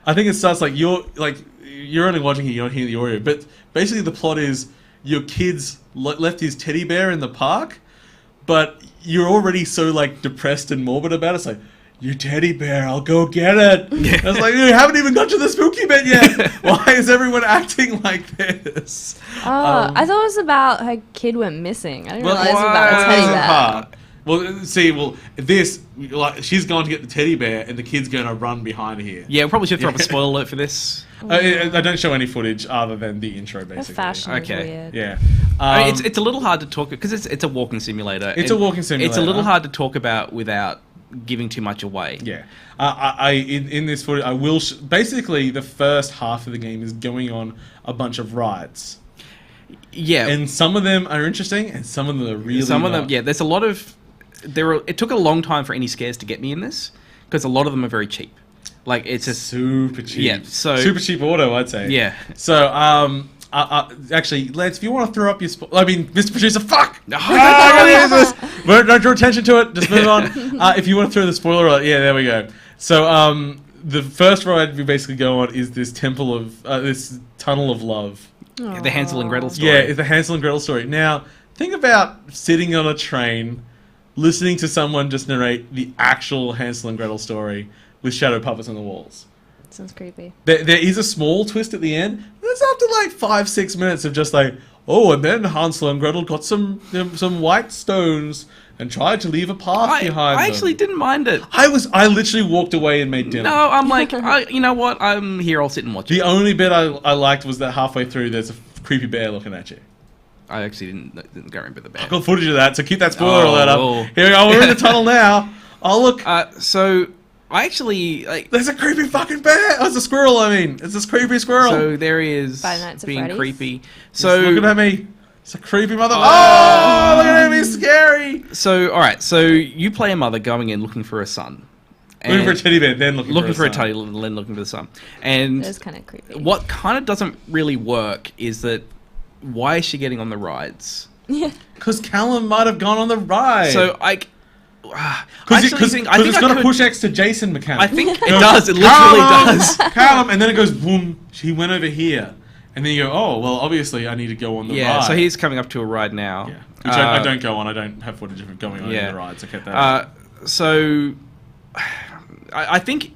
I think it starts like you're only watching it, you don't hear the audio, but basically the plot is your kid's left his teddy bear in the park, but you're already so like depressed and morbid about it. It's like, your teddy bear, I'll go get it. Yeah. I was like, you haven't even got to the spooky bit yet. Why is everyone acting like this? I thought it was about her kid went missing. I didn't realize it was why? about a teddy Doesn't bear. part. This, like, she's going to get the teddy bear, and the kid's going to run behind here. Yeah, we probably should throw up a spoiler alert for this. I don't show any footage other than the intro, Her basically. fashion Okay. is weird. Yeah. I mean, it's a little hard to talk because it's a walking simulator. It's a and walking simulator. It's a little hard to talk about without giving too much away. Yeah. In this footage, I will... basically, the first half of the game is going on a bunch of rides. Yeah, And some of them are interesting, and some of them are really some of them. not. Yeah, there's a lot of. It took a long time for any scares to get me in this because a lot of them are very cheap. Like it's just Super cheap. Yeah, so- super cheap auto, I'd say. Yeah. So, actually, Lance, if you want to throw up your... Mr. Producer, fuck! Oh, Don't draw attention to it. Just move on. If you want to throw the spoiler alert, yeah, there we go. So, the first ride we basically go on is this temple of... this tunnel of love. the Hansel and Gretel story. Yeah, it's the Hansel and Gretel story. Now, think about sitting on a train, listening to someone just narrate the actual Hansel and Gretel story with shadow puppets on the walls. Sounds creepy. There is a small twist at the end. It's after like 5-6 minutes of just like, oh, and then Hansel and Gretel got some white stones and tried to leave a path behind I them. actually didn't mind it. I literally walked away and made dinner. No, I'm like, you know what? I'm here. I'll sit and watch it. The only bit I liked was that halfway through there's a creepy bear looking at you. I actually didn't go remember the I band. got footage of that, so keep that spoiler alert Oh. up. Here we go, we're in the tunnel now. Oh, look. So I actually like. There's a creepy fucking bear. Oh, it's a squirrel, I mean. It's this creepy squirrel. So there is Five Nights at being Freddy's? creepy. He's So looking at me. It's a creepy mother. Oh, look at him. He's scary. So all right. So you play a mother going in looking for a son. Looking for a teddy bear, then looking for a son. teddy, then looking for the son. And It is kind of creepy. what kind of doesn't really work is that why is she getting on the rides? Yeah. Because Callum might have gone on the ride. So I Because think it's I going to could- push X to Jason mechanic. I think it does. It literally does. Callum, and then it goes boom. He went over here, and then you go, oh well, obviously I need to go on the Yeah. ride. So he's coming up to a ride now. Yeah. Which I don't go on. I don't have footage of him going on yeah. the rides. I kept that. out. So I think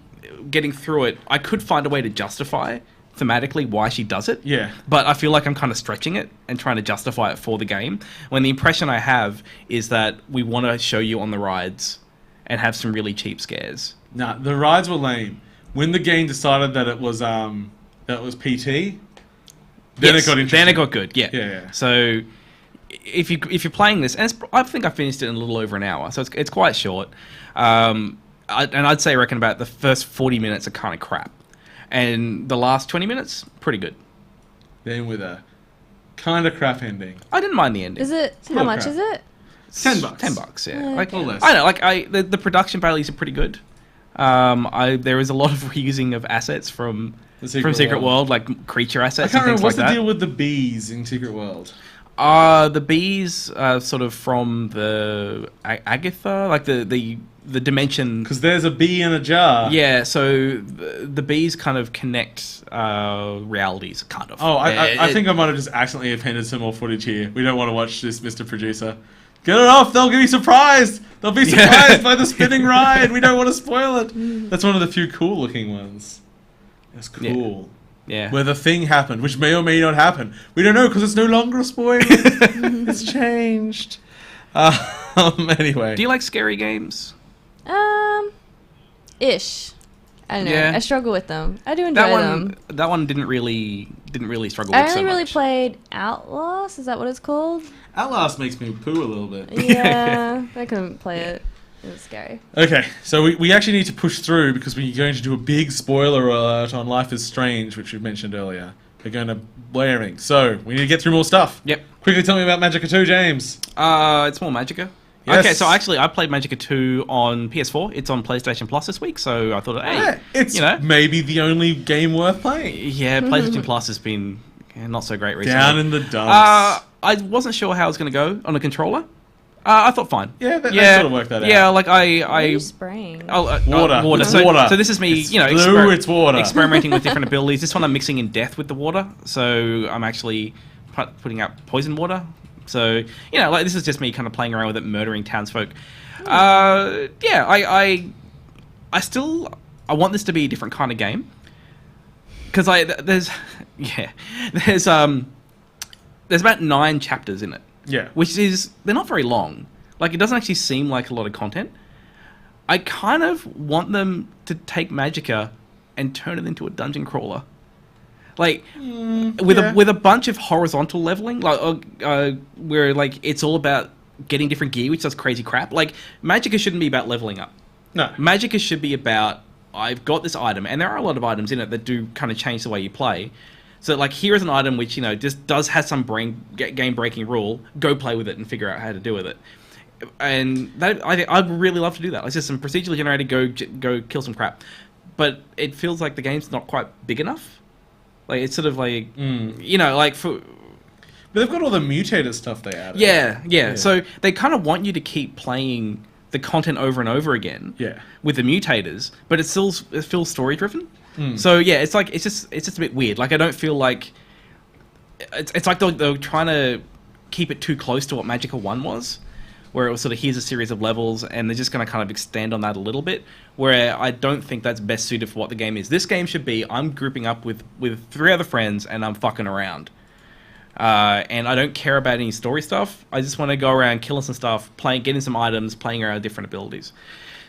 getting through it, I could find a way to justify thematically why she does it. Yeah. But I feel like I'm kind of stretching it and trying to justify it for the game. When the impression I have is that we want to show you on the rides and have some really cheap scares. Nah, the rides were lame. When the game decided that it was PT, then it got interesting. Then it got good. Yeah. Yeah. So if you're playing this, and I think I finished it in a little over an hour, so it's quite short. I'd say I reckon about the first 40 minutes are kind of crap, and the last 20 minutes pretty good. Then with a kind of crap ending. I didn't mind the ending. Is it? It's How much crap. is it? $10. $10, yeah. Okay. Like, Or less. I know, like the production values are pretty good. There is a lot of reusing of assets from Secret World, like creature I assets can't and remember things what's like the that. deal with the bees in Secret World. The bees sort of from the Agatha, like the dimension. Because there's a bee in a jar. Yeah, so the bees kind of connect realities, kind of. Oh, I think I might have just accidentally appended some more footage here. We don't want to watch this, Mr. Producer. Get it off! They'll be surprised! They'll be surprised by the spinning ride! We don't want to spoil it! That's one of the few cool looking ones. That's cool. Yeah. Where the thing happened, which may or may not happen. We don't know because it's no longer a spoiler. It's changed. Anyway. Do you like scary games? Ish. I don't know. Yeah. I struggle with them. I do enjoy them. That one didn't really struggle I with so only really much. played Outlast. Is that what it's called? Outlast makes me poo a little bit. Yeah, I couldn't play it. It was scary. Okay, so we actually need to push through because we're going to do a big spoiler alert on Life is Strange, which we mentioned earlier. We're going to blaring. So, we need to get through more stuff. Yep. Quickly tell me about Magicka 2, James. It's more Magicka. Yes. Okay, so actually, I played Magicka 2 on PS4. It's on PlayStation Plus this week, so I thought, hey, it's maybe the only game worth playing. yeah, PlayStation Plus has been not so great recently. Down in the dumps. I wasn't sure how it was going to go on a controller. I thought fine. Yeah, they sort of worked that out. Yeah, like What are you spraying? Water. Water. It's So, water. so this is me, It's blue, it's water. experimenting with different abilities. This one I'm mixing in death with the water, so I'm actually putting out poison water. So like this is just me kind of playing around with it, murdering townsfolk. I want this to be a different kind of game because there's about 9 chapters in it. Yeah. Which is, they're not very long. Like, it doesn't actually seem like a lot of content. I kind of want them to take Magicka and turn it into a dungeon crawler. Like, with a bunch of horizontal leveling, like, where, like, it's all about getting different gear, which does crazy crap. Like, Magicka shouldn't be about leveling up. No. Magicka should be about, I've got this item, and there are a lot of items in it that do kind of change the way you play. So, like, here is an item which, just has some game-breaking rule. Go play with it and figure out how to do with it. And I'd really love to do that. Like, just some procedurally generated, go kill some crap. But it feels like the game's not quite big enough. Like, it's sort of like, like for... But they've got all the mutated stuff they added. Yeah. So they kind of want you to keep playing the content over and over again. Yeah. With the mutators, but it feels story-driven. So yeah, it's just a bit weird. Like, I don't feel like it's like they're trying to keep it too close to what Magicka 1 was, where it was sort of, here's a series of levels, and they're just going to kind of extend on that a little bit, where I don't think that's best suited for what the game is. This game should be, I'm grouping up with 3 other friends and I'm fucking around. And I don't care about any story stuff. I just want to go around killing some stuff, getting some items, playing around different abilities.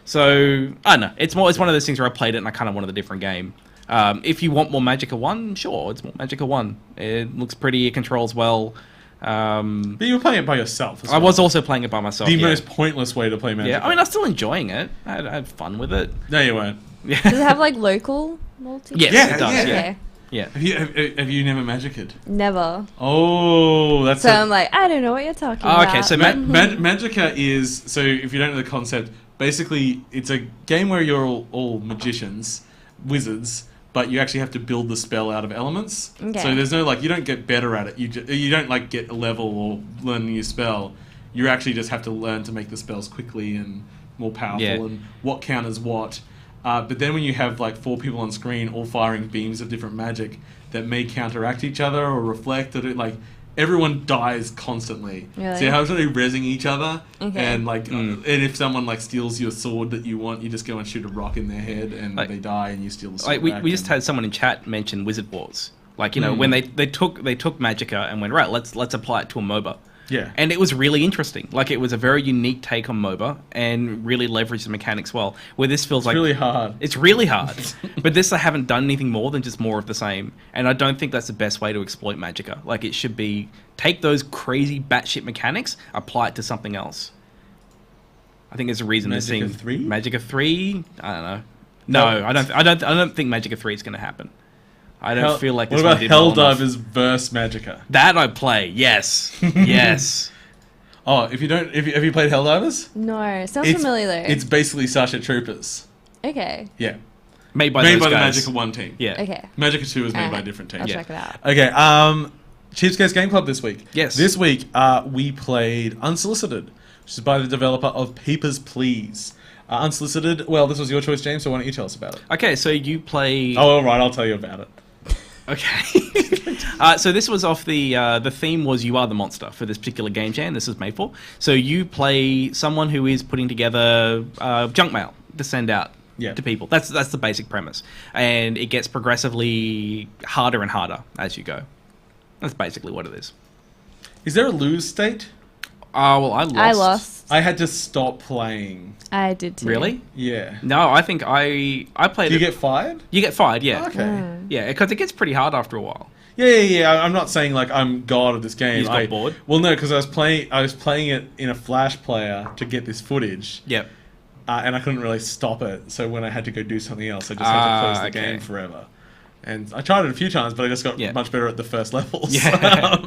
So, I don't know. It's one of those things where I played it and I kind of wanted a different game. If you want more Magicka 1, sure, it's more Magicka 1. It looks pretty, it controls well. But you were playing it by yourself as well. I was also playing it by myself. The most pointless way to play Magicka. Yeah, I mean, I'm still enjoying it. I had fun with it. No, you weren't. Yeah. Does it have like local multiplayer? Yes, it does. yeah. Yeah. Okay. Yeah. Have you never Magicka? Never. Oh, that's So I'm like, I don't know what you're talking Oh, about. okay, so Magicka is, so if you don't know the concept, basically it's a game where you're all magicians, wizards, but you actually have to build the spell out of elements. Okay. So there's no, like, you don't get better at it. You don't, like, get a level or learn a new spell. You actually just have to learn to make the spells quickly and more powerful and what counters what. But then when you have, like, 4 people on screen all firing beams of different magic that may counteract each other or reflect, or everyone dies constantly. Really? So you have to be rezzing each other, Okay. and like, and if someone like steals your sword that you want, you just go and shoot a rock in their head, and Like- they die, and you steal the sword. Like we back just and- had someone in chat mention Wizard Wars. Like, you know, when they took Magicka and went, right, let's apply it to a MOBA. Yeah. And it was really interesting. Like, it was a very unique take on MOBA and really leveraged the mechanics well. Where this feels like really hard. It's really hard. But this, I haven't done anything more than just more of the same. And I don't think that's the best way to exploit Magicka. Like, it should be take those crazy batshit mechanics, apply it to something else. I think there's a reason they're seeing Magicka 3? Magicka 3. I don't know. No, I don't think Magicka 3 is going to happen. I don't feel like this what one about did well enough. Helldivers versus Magicka? That I play. Yes. Yes. Oh, if you don't, have you played Helldivers? No, sounds familiar though. It's basically Starship Troopers. Okay. Yeah. Made by Made those by the guys. Magicka 1 team. Yeah. Okay. Magicka 2 was made by a Alright. different team. I'll Yeah. check it out. Okay, Cheapskate's Game Club this week. Yes. This week, we played Unsolicited, which is by the developer of Papers, Please. Unsolicited, well, this was your choice, James, so why don't you tell us about it? Okay, so you play... Oh, all right, I'll tell you about it. Okay. So this was off the theme was You Are the Monster for this particular game jam this is made for. So you play someone who is putting together junk mail to send out to people. That's the basic premise. And it gets progressively harder and harder as you go. That's basically what it is. Is there a lose state? Oh, well, I lost. I lost. I had to stop playing. I did too. Really? Yeah. No, I think I played Do you it. get fired? You get fired, yeah. Okay. Mm. Yeah, because it gets pretty hard after a while. Yeah. I'm not saying like I'm god of this game. You just got bored? Well, no, because I was playing it in a Flash player to get this footage. Yep. And I couldn't really stop it. So when I had to go do something else, I just had to close the okay. game forever. And I tried it a few times, but I just got much better at the first levels. Yeah.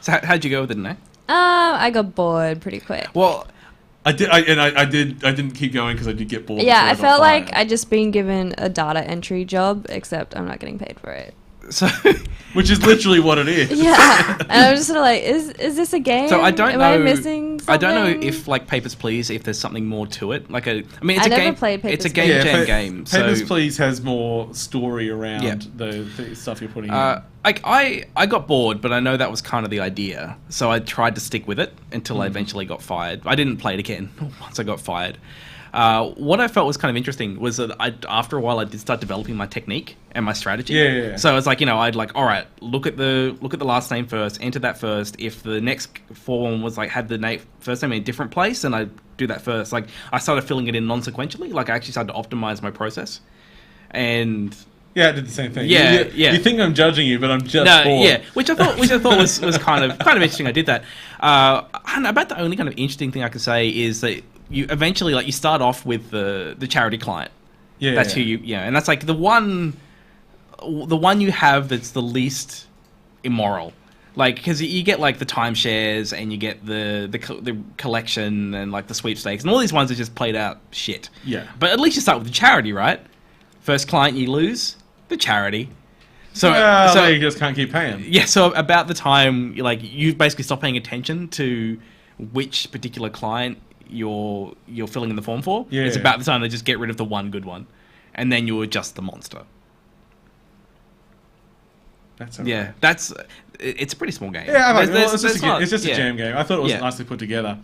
So how'd you go with it, Anais? I got bored pretty quick. Well, I didn't keep going because I did get bored. Yeah, before I got felt like fired. I'd just been given a data entry job, except I'm not getting paid for it. so Which is literally what it is. Yeah, and I was just sort of like, is this a game? So I don't Am know. I missing something? I don't know if like Papers, Please, if there's something more to it. Like I mean, it's I a never game. played It's a Papers, game Please. jam game. Papers, So Please has more story around Yeah. the stuff you're putting in. like I got bored, but I know that was kind of the idea. So I tried to stick with it until I eventually got fired. I didn't play it again once I got fired. What I felt was kind of interesting was that after a while I did start developing my technique and my strategy. Yeah. So it's like, you know, I'd like, all right, look at the last name first, enter that first. If the next form was like had the first name in a different place, then I'd do that first. Like I started filling it in non-sequentially. Like I actually started to optimize my process. And Yeah, I did the same thing. Yeah, you, yeah. You think I'm judging you, but I'm just bored. yeah, which I thought was kind of interesting. I did that. And about the only kind of interesting thing I could say is that you eventually you start off with the charity client. Yeah, That's who you and that's like the one you have that's the least immoral. Like, because you get like the timeshares and you get the collection and like the sweepstakes and all these ones are just played out shit. Yeah. But at least you start with the charity, right? First client you lose, the charity. So you just can't keep paying. yeah, so about the time you basically stop paying attention to which particular client you're filling in the form for. Yeah. It's about the time they just get rid of the one good one, and then you adjust the monster. That's all right. Yeah, it's a pretty small game. Yeah, I like it. There's- Well, it's just there's not- a yeah. jam game. I thought it was Yeah. nicely put together.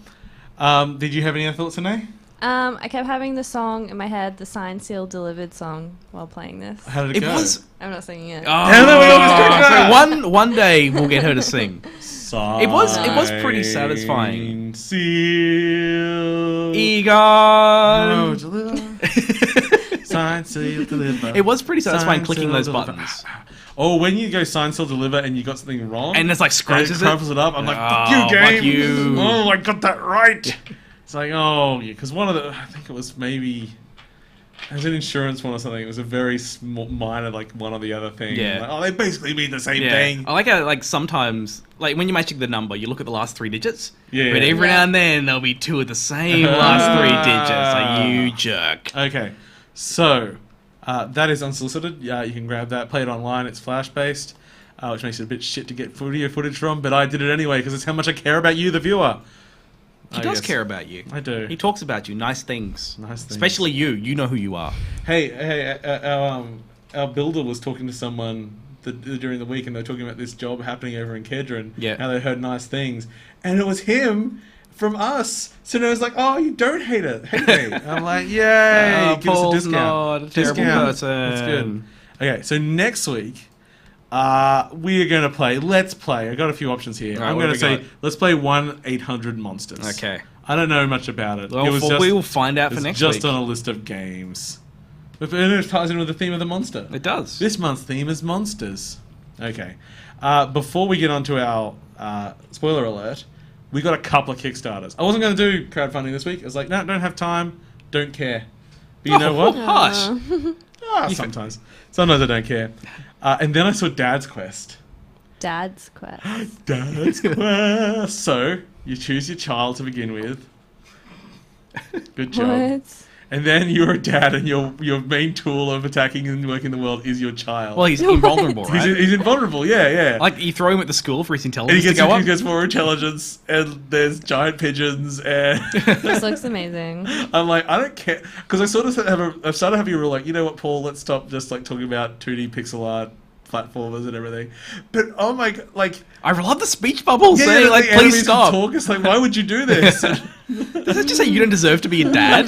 Did you have any other thoughts, Anais? I kept having the song in my head, the Signed, Sealed, Delivered song, while playing this. How did It go? was. I'm not singing it. Oh, Damn it, we always do that. so one day we'll get her to sing. Signed, It was pretty satisfying. Sealed. Egon. No, deliver. Sign, seal, deliver. It was pretty satisfying Sign, clicking seal, those deliver. buttons. Oh, when you go sign, seal, deliver, and you got something wrong, And it's like and scrunches it crumples it up, I'm like, fuck Oh, you, game. fuck you. Oh, I got that right. It's like, oh, yeah, because I think it was maybe, it was an insurance one or something. It was a very small, minor, like one or the other thing. Yeah. Like, oh, they basically mean the same Yeah. thing. I like how sometimes when you're matching the number, you look at the last three digits. Yeah. But every Yeah. now and then there'll be two of the same last three digits. Like you jerk. Okay, so that is Unsolicited. Yeah, you can grab that, play it online. It's Flash based, which makes it a bit shit to get video footage from. But I did it anyway because it's how much I care about you, the viewer. He does care about you. I do. He talks about you. Nice things. Nice things. Especially you. You know who you are. Hey, our builder was talking to someone during the week, and they were talking about this job happening over in Kedron. Yeah. How they heard nice things, and it was him from us. So I was like, "Oh, you don't hate me." I'm like, "Yay! Give us a Paul's discount." not a terrible Discount. person. That's good. Okay, so next week, we are going to play. Let's play. I got a few options here. All right, I'm what going do to we say, got? let's play 1-800-Monsters. Okay. I don't know much about it. Well, It was we will find out for it's next just week. on a list of games. But it ties in with the theme of the monster. It does. This month's theme is monsters. Okay. Before we get on to our spoiler alert, we got a couple of Kickstarters. I wasn't going to do crowdfunding this week. I was like, no, don't have time, don't care. But you know what? Hush. Sometimes. Sometimes I don't care. And then I saw Dad's Quest. Dad's Quest. Dad's Quest. So, you choose your child to begin with. Good job. What? And then you're a dad, and your main tool of attacking and working the world is your child. Well, he's invulnerable, right? He's invulnerable, yeah. Like, you throw him at the school for his and intelligence he to go up. gets more intelligence, and there's giant pigeons, and This looks amazing. I'm like, I don't care, because I sort of I've started having a rule like, you know what, Paul, let's stop just like talking about 2D pixel art platformers and everything. But oh my god, like, I love the speech bubble saying, the like, enemies please can stop. talk. It's like, why would you do this? Does it just say you don't deserve to be a dad?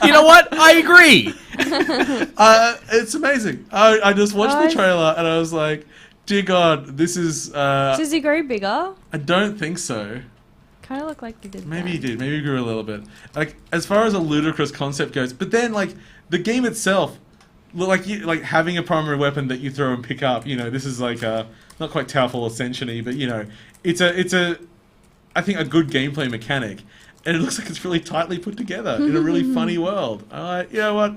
You know what? I agree. It's amazing. I just watched the trailer and I was like, dear God, this is. Does he grow bigger? I don't think so. Kind of look like he did. Maybe he then. did. Maybe he grew a little bit. Like, as far as a ludicrous concept goes, but then like the game itself, like having a primary weapon that you throw and pick up. You know, this is like not quite Towerfall Ascension-y, but you know, it's a I think a good gameplay mechanic, and it looks like it's really tightly put together in a really funny world. You know what?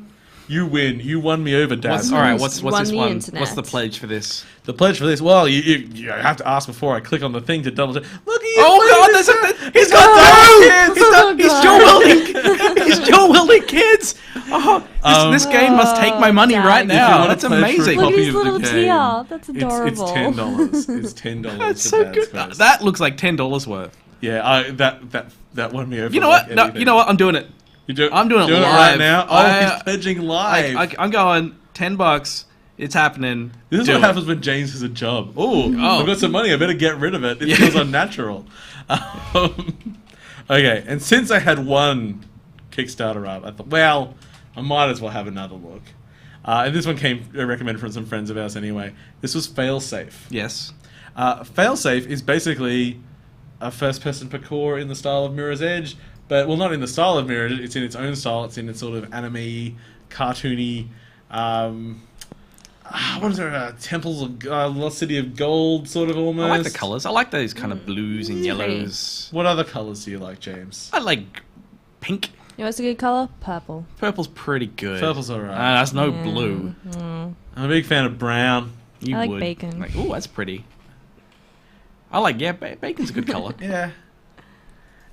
You win. You won me over, Dad. All right, what's Won this the one? internet. What's the pledge for this? The pledge for this? Well, you have to ask before I click on the thing to double check. Look at you! Oh God, he's got Oh, he's dual wielding. He's dual wielding kids. Oh, this game must take my money Dad. right If you now. wanna That's pledge for a amazing. Look at copy his of the little game, tear. That's adorable. It's $10. It's $10. That's for so Dad's good. Quest. That looks like $10 worth. Yeah, that won me over. You know like what? No, anything. you know what? I'm doing it. I'm doing it right live. now. Oh, he's pledging live. I'm going $10. It's happening. This is Do what it. happens when James has a job. Oh, Oh. I've got some money. I better get rid of it. It Yeah. feels unnatural. Okay, and since I had one Kickstarter up, I thought, well, I might as well have another look. And this one came recommended from some friends of ours anyway. This was Failsafe. Yes. Failsafe is basically a first-person parkour in the style of Mirror's Edge, but, well, not in the style of Mirror's Edge, it's in its own style. It's in its sort of anime, cartoony, what is there, Temples of Lost City of Gold, sort of almost. I like the colours. I like those kind of blues and Pretty. yellows. What other colours do you like, James? I like pink. You know what's a good color? Purple. Purple's pretty good. Purple's alright. That's no Yeah. blue. Mm. I'm a big fan of brown. You I like would. bacon. Like, ooh, that's pretty. I like, bacon's a good colour. Yeah.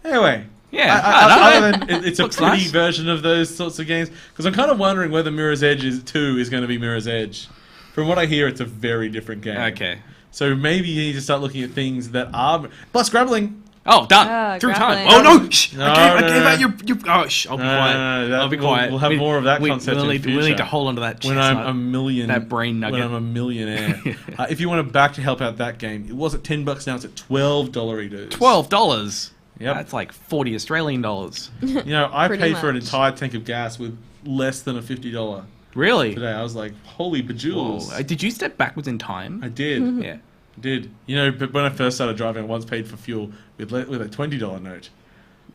Anyway. Yeah, Other than it's a Looks pretty nice. version of those sorts of games, because I'm kind of wondering whether Mirror's Edge 2 is going to be Mirror's Edge. From what I hear, it's a very different game. Okay. So maybe you need to start looking at things that are... Plus, grappling. Oh, done. Through grappling. time. Oh, no! Shh! No, I gave no. out your... Oh, shh! I'll be quiet. No, I'll be we'll- quiet. we'll have more of that concept in we'll future. need to hold on to that When chestnut. I'm a million... that brain nugget. When I'm a millionaire. If you want to back to help out that game, it was at $10, now it's at $12 dudes. $12. Yep. That's like 40 Australian dollars. You know, I Pretty paid for an much. entire tank of gas with less than a $50 Really? today. I was like, holy bejewels. Whoa. Did you step backwards in time? I did. Yeah. Did. You know, but when I first started driving, I once paid for fuel with a $20 note.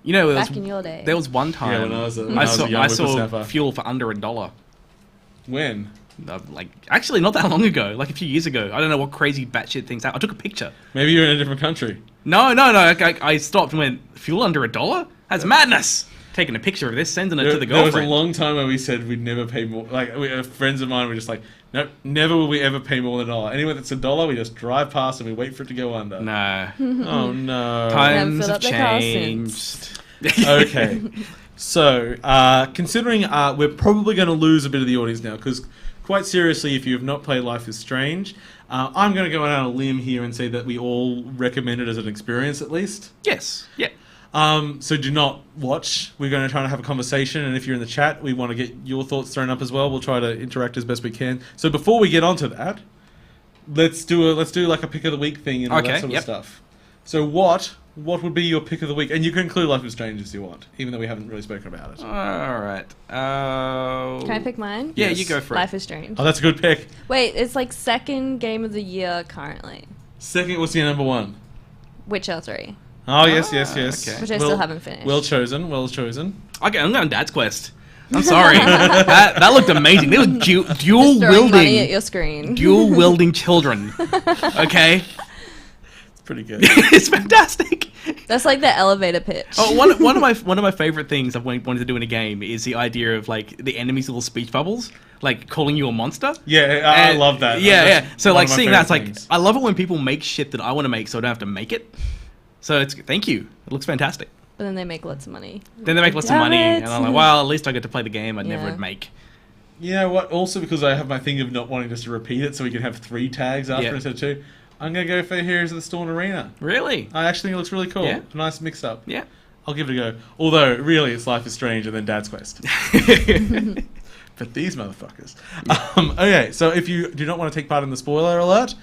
You know, Back in your day. there was one time Yeah, when I was a young I saw whippersnapper. fuel for under $1. When? Like, actually, not that long ago. Like a few years ago. I don't know what crazy batshit things happened. I took a picture. Maybe you're in a different country. No. I stopped and went, fuel under $1? That's madness. Taking a picture of this, sending it to the There was a girlfriend. long time where we said we'd never pay more. Like, friends of mine were just like, nope, never will we ever pay more than $1. Anywhere that's $1, we just drive past and we wait for it to go under. No. Oh, no. Times filled have up their car changed. Okay. So, considering we're probably going to lose a bit of the audience now, because quite seriously, if you have not played Life is Strange, I'm going to go out on a limb here and say that we all recommend it as an experience at least. Yes. Yeah. So do not watch. We're going to try and have a conversation, and if you're in the chat, we want to get your thoughts thrown up as well. We'll try to interact as best we can. So before we get onto that, let's do like a pick of the week thing and all that sort of stuff. So what would be your pick of the week? And you can include Life is Strange if you want, even though we haven't really spoken about it. All right. Can I pick mine? Yeah, you go for it. Life is Strange. Oh, that's a good pick. Wait, it's like second game of the year currently. Second, what's your number one? Witcher 3. Oh, yes. Okay. Which I still haven't finished. Well chosen. Okay, I'm going Dad's Quest. I'm sorry. that looked amazing. They were dual Just throwing wielding. money at your screen. Dual wielding children. Okay. It's pretty good. It's fantastic. That's like the elevator pitch. Oh, one of my favorite things I've wanted to do in a game is the idea of like the enemy's little speech bubbles, like calling you a monster. Yeah, I love that. Yeah. So like seeing that, it's like things. I love it when people make shit that I want to make, so I don't have to make it. So it's thank you. It looks fantastic. But then they make lots of money. Then they make lots of money, and I'm like, well, at least I get to play the game I never Yeah. would make. You know what? Also, because I have my thing of not wanting just to repeat it, so we can have 3 tags after instead of 2. I'm gonna go for Heroes of the Storm Arena. Really? I actually think it looks really cool. Yeah. A nice mix up. Yeah. I'll give it a go. Although, really, it's Life is Strange and then Dad's Quest. But these motherfuckers. Okay, so if you do not want to take part in the spoiler alert,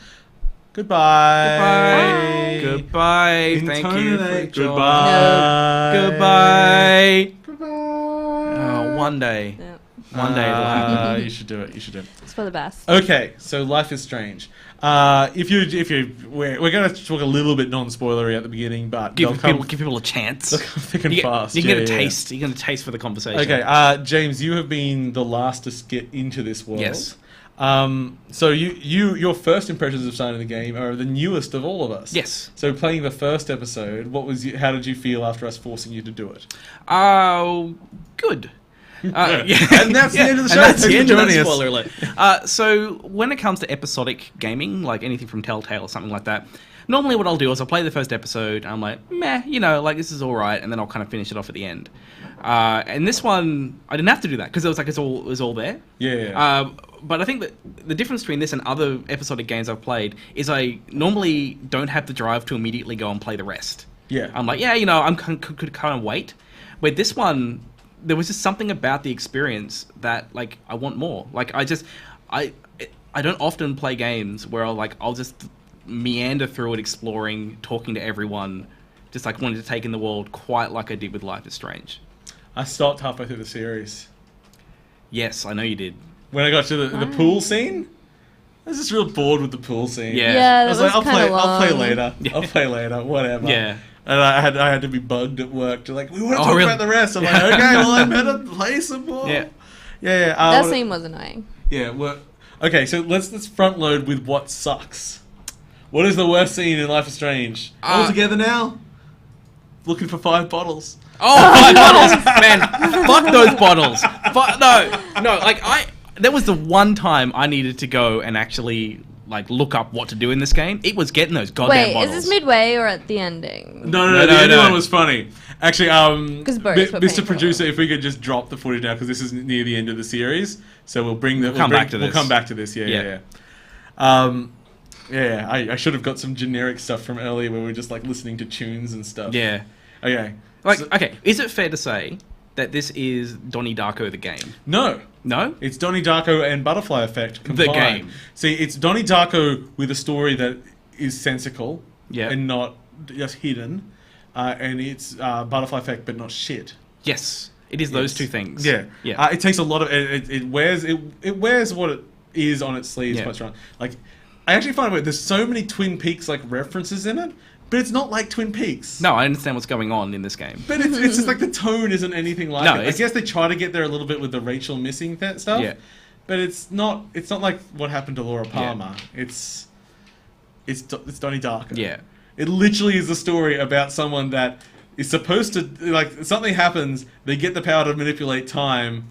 goodbye. Goodbye. Thank you for Intonate. joining. Goodbye. Goodbye. Goodbye. Oh, one day. Yeah. One day it'll happen. You should do it. It's for the best. Okay, so Life is Strange. We're going to talk a little bit non-spoilery at the beginning, but Give people a chance. they'll come thick and You fast. can get a taste. You can get a taste for the conversation. Okay, James, you have been the last to get into this world. Yes. So your first impressions of starting the game are the newest of all of us. Yes. So playing the first episode, how did you feel after us forcing you to do it? Oh, good. Yeah. And that's the end of the show. And that's Thanks the for end of that joining us. spoiler alert. So when it comes to episodic gaming, like anything from Telltale or something like that, normally what I'll do is I'll play the first episode, and I'm like, meh, like this is all right, and then I'll kind of finish it off at the end. And this one, I didn't have to do that because it was like it was all there. Yeah. But I think that the difference between this and other episodic games I've played is I normally don't have the drive to immediately go and play the rest. Yeah. I'm like, I could kind of wait. But this one, there was just something about the experience that like I want more. Like I don't often play games where I'll just meander through it, exploring, talking to everyone, just like wanting to take in the world, quite like I did with Life is Strange. I stopped halfway through the series. Yes, I know you did. When I got to the pool scene, I was just real bored with the pool scene. Yeah. Yeah, I that was was like, kind of long. I'll play later. Yeah. I'll play later. Whatever. Yeah. And I had to be bugged at work to like, we want to Oh, talk really? about the rest. I'm like, okay, well, I better play some more. Yeah. Yeah. That scene was annoying. Yeah. Well, okay, so let's front load with what sucks. What is the worst scene in Life is Strange? All together now. Looking for 5 bottles. Oh, 5 bottles, man! Fuck those bottles. No. Like there was the one time I needed to go and actually like look up what to do in this game. It was getting those goddamn Wait, bottles. is this midway or at the ending? No, the ending one was funny. Actually, both were Mr. painful. Producer, if we could just drop the footage now, because this is near the end of the series, so we'll come back to this. We'll come back to this. Yeah. I should have got some generic stuff from earlier where we were just like listening to tunes and stuff. Yeah. Okay. Okay, is it fair to say that this is Donnie Darko the game? No. No? It's Donnie Darko and Butterfly Effect combined. The game. See, it's Donnie Darko with a story that is sensical Yeah. and not just hidden, and it's Butterfly Effect but not shit. Yes. It is those two things. Yeah. Yeah. It takes a lot of it wears what it is on its sleeves Yeah. quite strong. Like, I actually find it weird. There's so many Twin Peaks like references in it, but it's not like Twin Peaks. No, I understand what's going on in this game. But it's just like the tone isn't anything like No, it. I guess they try to get there a little bit with the Rachel missing stuff. Yeah. But it's not like what happened to Laura Palmer. It's Donnie Darko. Yeah. It literally is a story about someone that is supposed to, like, something happens, they get the power to manipulate time,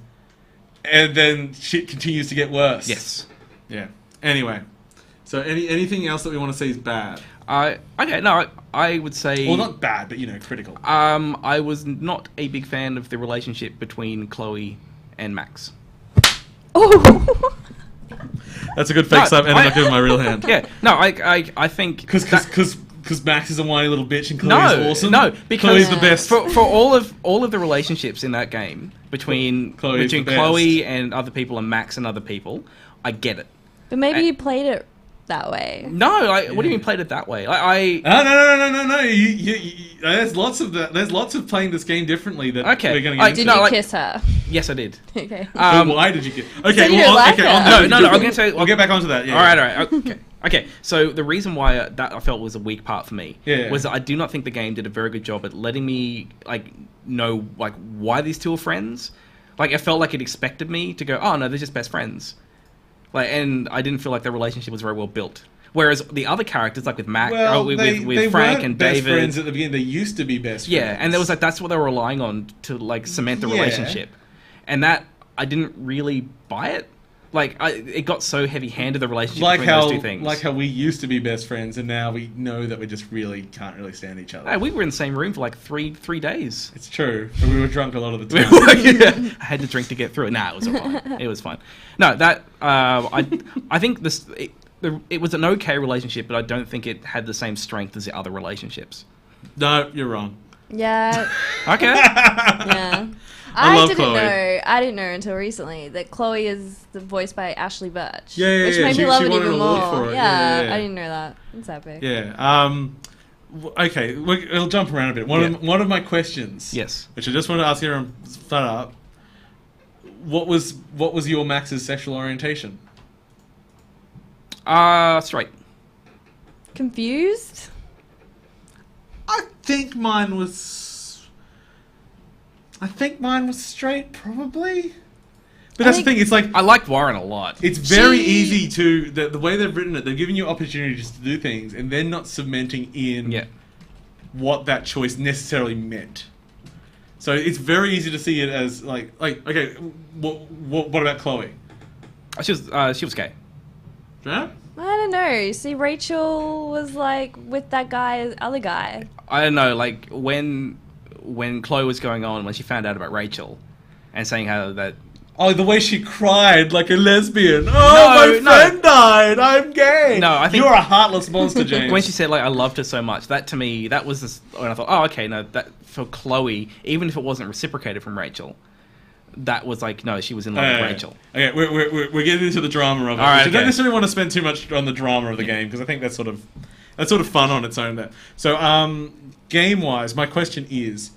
and then shit continues to get worse. Yes. Yeah. Anyway. So anything else that we want to say is bad? I would say... Well, not bad, but, critical. I was not a big fan of the relationship between Chloe and Max. Oh! That's a good fake slap, and I'm not giving my real hand. Yeah. No, I think... Because Because Max is a whiny little bitch and Chloe's awesome. No, because Chloe's the best. For all of the relationships in that game between Chloe and other people and Max and other people, I get it. But maybe you played it that way. No, what do you mean played it that way? No. There's lots of that. There's lots of playing this game differently that we're going to get into. Did you kiss her? Yes, I did. Okay. Why did you kiss? Okay, So you don't like her. I'm going to say. We'll get back onto that. Yeah. All right. Okay. So the reason why that I felt was a weak part for me was that I do not think the game did a very good job at letting me know why these two are friends. Like, I felt like it expected me to go, oh no, they're just best friends. And I didn't feel like their relationship was very well built. Whereas the other characters, like with Mac, with Frank and David, best friends at the beginning. They used to be best friends. Yeah, and there was that's what they were relying on to cement the relationship, and that I didn't really buy it. It got so heavy-handed, the relationship between those two things. Like how we used to be best friends, and now we know that we just really can't really stand each other. Hey, we were in the same room for three days. It's true, but we were drunk a lot of the time. I had to drink to get through it. Nah, it was fine. It was fine. No, that I think it was an okay relationship, but I don't think it had the same strength as the other relationships. No, you're wrong. Yeah. Okay. Yeah. I love didn't Chloe. know. I didn't know until recently that Chloe is voiced by Ashley Birch. Yeah, which made me love it wanted even to look more. for it. Yeah, I didn't know that. It's epic. Yeah. Okay, we'll jump around a bit. One of my questions. Yes. Which I just want to ask everyone flat up. What was your Max's sexual orientation? Straight. Confused? I think mine was straight, probably. But that's the thing. It's like I liked Warren a lot. It's very easy to the way they've written it. They're giving you opportunities to do things, and they're not cementing in what that choice necessarily meant. So it's very easy to see it as okay. What about Chloe? She was gay. Yeah? I don't know. See, Rachel was with that other guy. I don't know. When Chloe was going on, when she found out about Rachel, and saying how that. Oh, the way she cried like a lesbian. Oh, my friend died. I'm gay. No, I think you're a heartless monster, James. When she said I loved her so much, that to me that was when I thought, oh, okay, no, that for Chloe, even if it wasn't reciprocated from Rachel, that was no, she was in love with Rachel. Okay, we're getting into the drama of it. I don't necessarily want to spend too much on the drama of the game because I think that's sort of fun on its own. There. So, game wise, my question is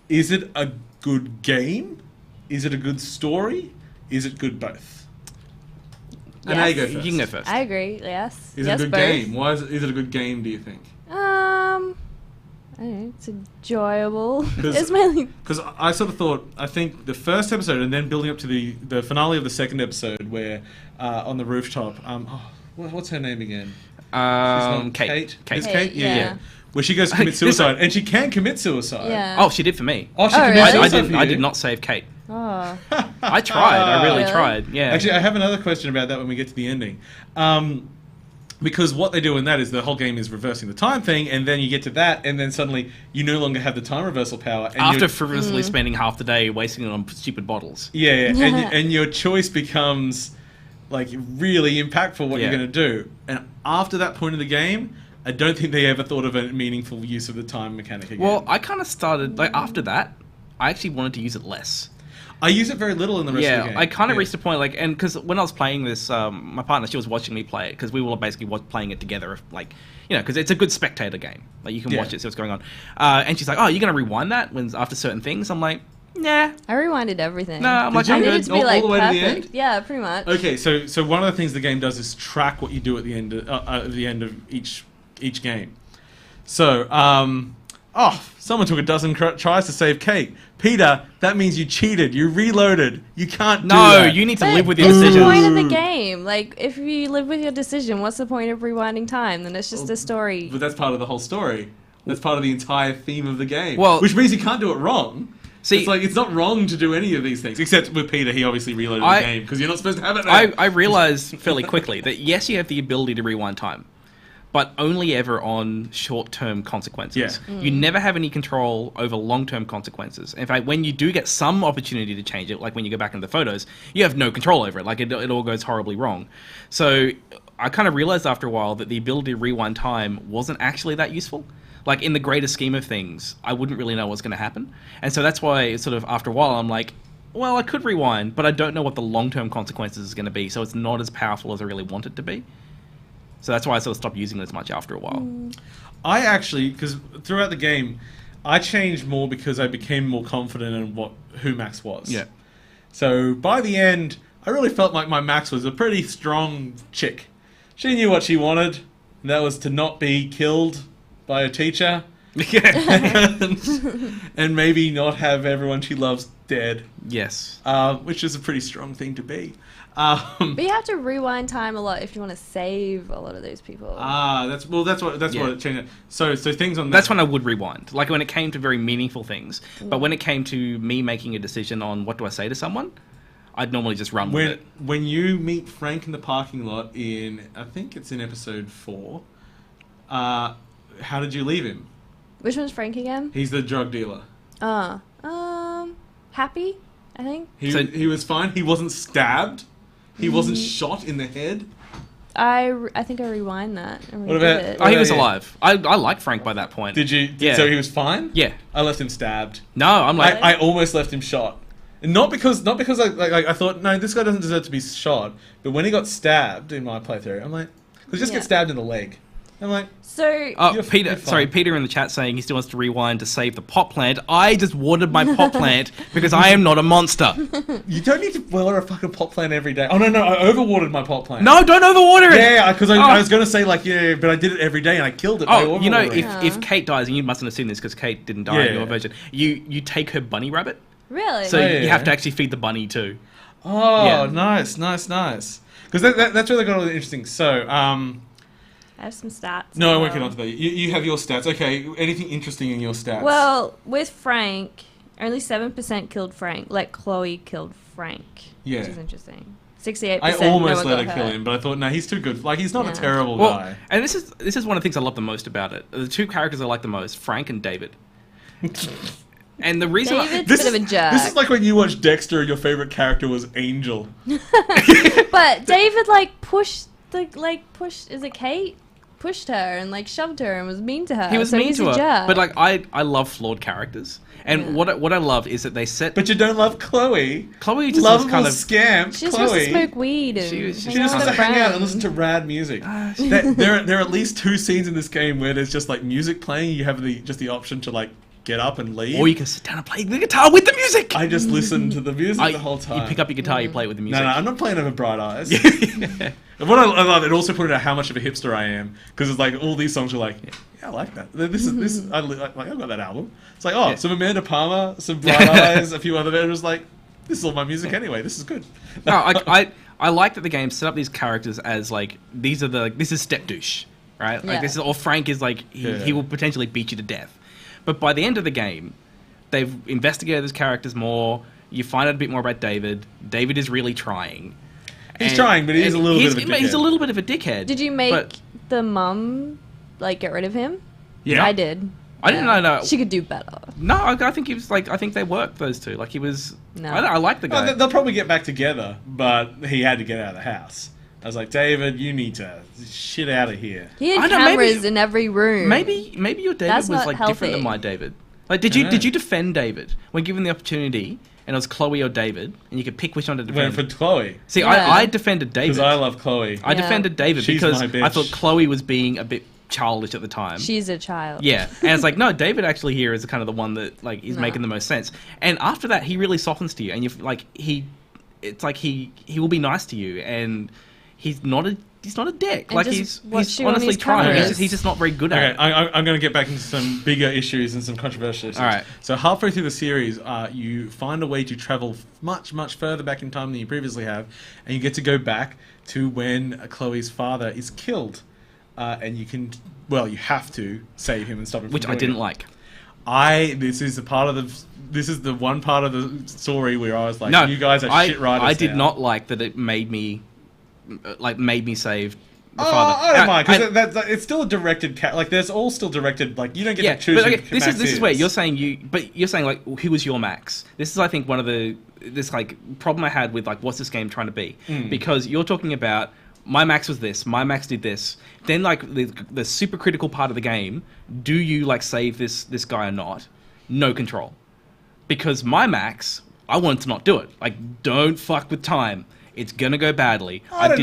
it a good game? Is it a good story? Is it good both? Yes. And you go first. You can go first. I agree. Yes. Is it a good game? Why is it a good game? Do you think? I don't know. It's enjoyable. It's mainly because I sort of thought I think the first episode and then building up to the finale of the second episode where on the rooftop. What's her name again? Kate. It's Kate. Yeah. Where she goes to commit suicide, and she can commit suicide. Yeah. Oh, she did for me. Oh, she really? suicide I did not save Kate. Oh. I tried. I really Really? tried. Yeah. Actually, I have another question about that when we get to the ending. Because what they do in that is the whole game is reversing the time thing, and then you get to that, and then suddenly you no longer have the time reversal power. And after frivolously spending half the day wasting it on stupid bottles. Yeah. And your choice becomes really impactful what you're going to do. And after that point of the game, I don't think they ever thought of a meaningful use of the time mechanic again. Well, I kind of started after that. I actually wanted to use it less. I use it very little in the rest of the game. I kind of reached a point and because when I was playing this, my partner, she was watching me play it because we were basically playing it together. Because it's a good spectator game. You can watch it, see what's going on. And she's like, "Oh, you're gonna rewind that after certain things?" I'm like, "Nah." I rewinded everything. No, I'm Did you? I I'm needed good. to be All the way to the perfect. end? Yeah, pretty much. Okay, so one of the things the game does is track what you do at the end of each game. So, someone took a dozen tries to save Kate. Peter, that means you cheated. You reloaded. You can't do that. No, you need to But live with your it's decisions. the point of the game. If you live with your decision, what's the point of rewinding time? Then it's just a story. But that's part of the whole story. That's part of the entire theme of the game. Well, which means you can't do it wrong. See, it's not wrong to do any of these things, except with Peter. He obviously reloaded the game because you're not supposed to have it now. I realized fairly quickly that yes, you have the ability to rewind time, but only ever on short-term consequences. Yeah. You never have any control over long-term consequences. In fact, when you do get some opportunity to change it, like when you go back into the photos, you have no control over it. It all goes horribly wrong. So I kind of realized after a while that the ability to rewind time wasn't actually that useful. Like, in the greater scheme of things, I wouldn't really know what's going to happen. And so that's why, sort of, after a while, I'm like, well, I could rewind, but I don't know what the long-term consequences is going to be, so it's not as powerful as I really want it to be. So that's why I sort of stopped using it as much after a while. I actually, because throughout the game, I changed more because I became more confident in who Max was. Yeah. So by the end, I really felt like my Max was a pretty strong chick. She knew what she wanted, and that was to not be killed by a teacher. and maybe not have everyone she loves dead. Yes. Which is a pretty strong thing to be. But you have to rewind time a lot if you want to save a lot of those people. That's what it changed. So things on that. That's when I would rewind. Like when it came to very meaningful things. But when it came to me making a decision on what do I say to someone, I'd normally just run with it. When you meet Frank in the parking lot I think it's in episode 4, how did you leave him? Which one's Frank again? He's the drug dealer. Happy, I think. He was fine. He wasn't stabbed. He wasn't shot in the head. I think I rewind that. And What about- it. Oh, he was alive. I like Frank by that point. Did you? Yeah. So he was fine? Yeah. I left him stabbed. No, I'm like... I almost left him shot. And not because I thought, no, this guy doesn't deserve to be shot. But when he got stabbed in my playthrough, I'm like, because just get stabbed in the leg. I'm like, so... Oh, you're Peter in the chat saying he still wants to rewind to save the pot plant. I just watered my pot plant because I am not a monster. you don't need to water a fucking pot plant every day. Oh, no, I overwatered my pot plant. No, don't overwater it! Yeah, because I was going to say, like, yeah, but I did it every day and I killed it by Oh, you know, overwatering. if Kate dies, and you mustn't have seen this because Kate didn't die in your version, you take her bunny rabbit. Really? So yeah. you have to actually feed the bunny too. Oh, Yeah. nice. Because that's where they got all the interesting. So, I have some stats. no, I won't get onto that. You have your stats. Okay, anything interesting in your stats? Well, with Frank, only 7% killed Frank. Like, Chloe killed Frank. Yeah. Which is interesting. 68%. I no almost one let got her kill hurt. him, but I thought, no, he's too good. Like, he's not a Yeah. terrible Well, guy. and this is one of the things I love the most about it. The two characters I like the most, Frank and David. And the reason David's a bit of a jerk. This is like when you watch Dexter and your favorite character was Angel. But David, pushed, is it Kate? Pushed her and, shoved her and was mean to her. he was so mean he's to a her, jerk. but I love flawed characters. And Yeah. what I love is that they set But you don't love Chloe. Chloe just was Lovable kind of scamp. she just wants to Chloe. smoke weed and She She just wants to hang out and listen to rad music. There are at least 2 scenes in this game where there's just music playing. You have the option to get up and leave. or you can sit down and play the guitar with the music. I just listen to the music the whole time. You pick up your guitar, you play it with the music. No, I'm not playing over Bright Eyes. And what I love, it also pointed out how much of a hipster I am, because it's all these songs are yeah, I like that. This is I've got that album. It's some Amanda Palmer, some Bright Eyes, a few other bands. This is all my music anyway. This is good. No, I like that the game set up these characters as this is step douche, right? Yeah. Or Frank is he will potentially beat you to death. But by the end of the game, they've investigated those characters more. You find out a bit more about David. David is really trying. He's trying, but he's a little bit of a dickhead. He's a little bit of a dickhead. Did you make but- the mum, get rid of him? Yeah. I did. I didn't know. No. She could do better. No, I think he was I think they worked, those two. He was. No. I like the guy. They'll probably get back together, but he had to get out of the house. I was like, David, you need to shit out of here. He had I know, maybe- cameras in every room. Maybe your David That's was not different healthy. than my David. Did dunno. you defend David when given the opportunity? And it was Chloe or David, and you could pick which one to Went defend. for Chloe. See, Yeah. I defended David. Because I love Chloe. I Yeah. defended David She's because my bitch. I thought Chloe was being a bit childish at the time. She's a child. Yeah, and it's no, David actually here is kind of the one that is No. making the most sense. And after that, he really softens to you, and he will be nice to you, and he's not a dick. And just he's watch you on honestly his trying. cameras. He's just not very good Okay, at it. I'm going to get back into some bigger issues and some controversial issues. All right. So halfway through the series, you find a way to travel much, much further back in time than you previously have, and you get to go back to when Chloe's father is killed, and you have to save him and stop him from Which I doing didn't it. like. This is the one part of the story where I was like, No, you guys are shit writers. I did now. not like that it made me save the Oh, father. I don't mind because it's still a directed there's all still directed. You don't get to choose. but who okay, this Max is where you're saying who was your Max? This is I think one of the problem I had with what's this game trying to be? Because you're talking about my max was this, my max did this. Then like the super critical part of the game, do you like save this guy or not? No control. Because my max, I wanted to not do it. Like, don't fuck with time. It's gonna go badly. I don't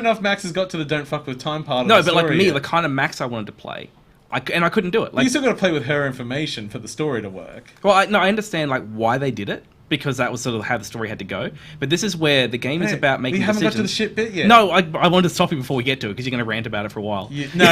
know if Max has got to the don't fuck with time part of no, the story. No, but like me, yet. the kind of max I wanted to play, I couldn't do it. Like, you still got to play with her information for the story to work. Well, I understand like why they did it, because that was sort of how the story had to go. But this is where the game is about making decisions. We haven't got to the shit bit yet. No, I wanted to stop you before we get to it, because you're going to rant about it for a while. No.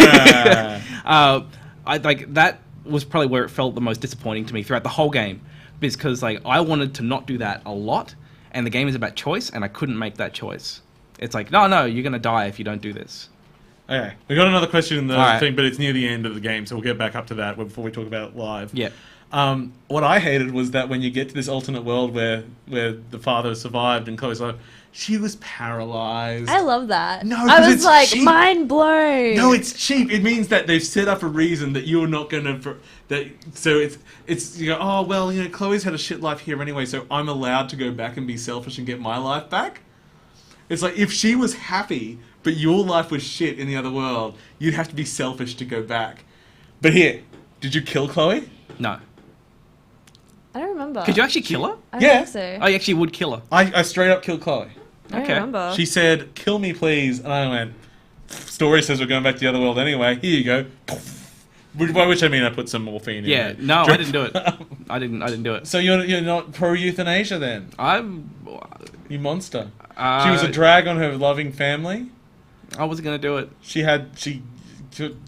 I like that was probably where it felt the most disappointing to me throughout the whole game, because like I wanted to not do that a lot, and the game is about choice, and I couldn't make that choice. It's like, no, you're going to die if you don't do this. Okay, we got another question in the thing, but it's near the end of the game, so we'll get back up to that before we talk about it live. Yeah. What I hated was that when you get to this alternate world where the father survived and Chloe's life, she was paralyzed. I love that. No, I was like, cheap. mind blown. No, it's cheap. It means that they've set up a reason that you're not going to... So it's you go, oh, well, you know, Chloe's had a shit life here anyway, so I'm allowed to go back and be selfish and get my life back? It's like, if she was happy, but your life was shit in the other world, you'd have to be selfish to go back. But here, did you kill Chloe? No. I don't remember. Could you actually kill her? I don't think so. I actually would kill her. I straight up killed Chloe. I don't remember. She said, kill me, please. And I went, story says we're going back to the other world anyway. Here you go. By which I mean I put some morphine in Yeah, it. no, I didn't do it. I didn't do it. So you're not pro-euthanasia then? You monster. She was a drag on her loving family. I wasn't going to do it.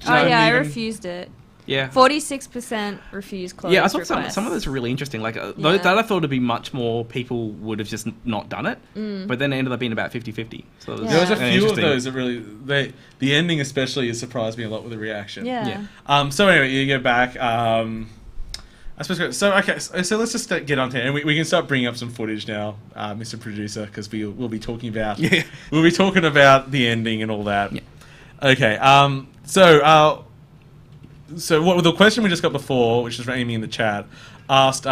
I refused it. Yeah. 46% refused Chloe's I thought request. some of those were really interesting. Like, that I thought would be much more people would have just not done it. But then it ended up being about 50-50. So there was a few of those that really... the ending especially has surprised me a lot with the reaction. Yeah. So anyway, you go back... I suppose so. Okay, so let's just get on to it, and we can start bringing up some footage now, Mr. Producer, because we'll be talking about the ending and all that. Yeah. Okay. So what the question we just got before, which is Amy in the chat, asked,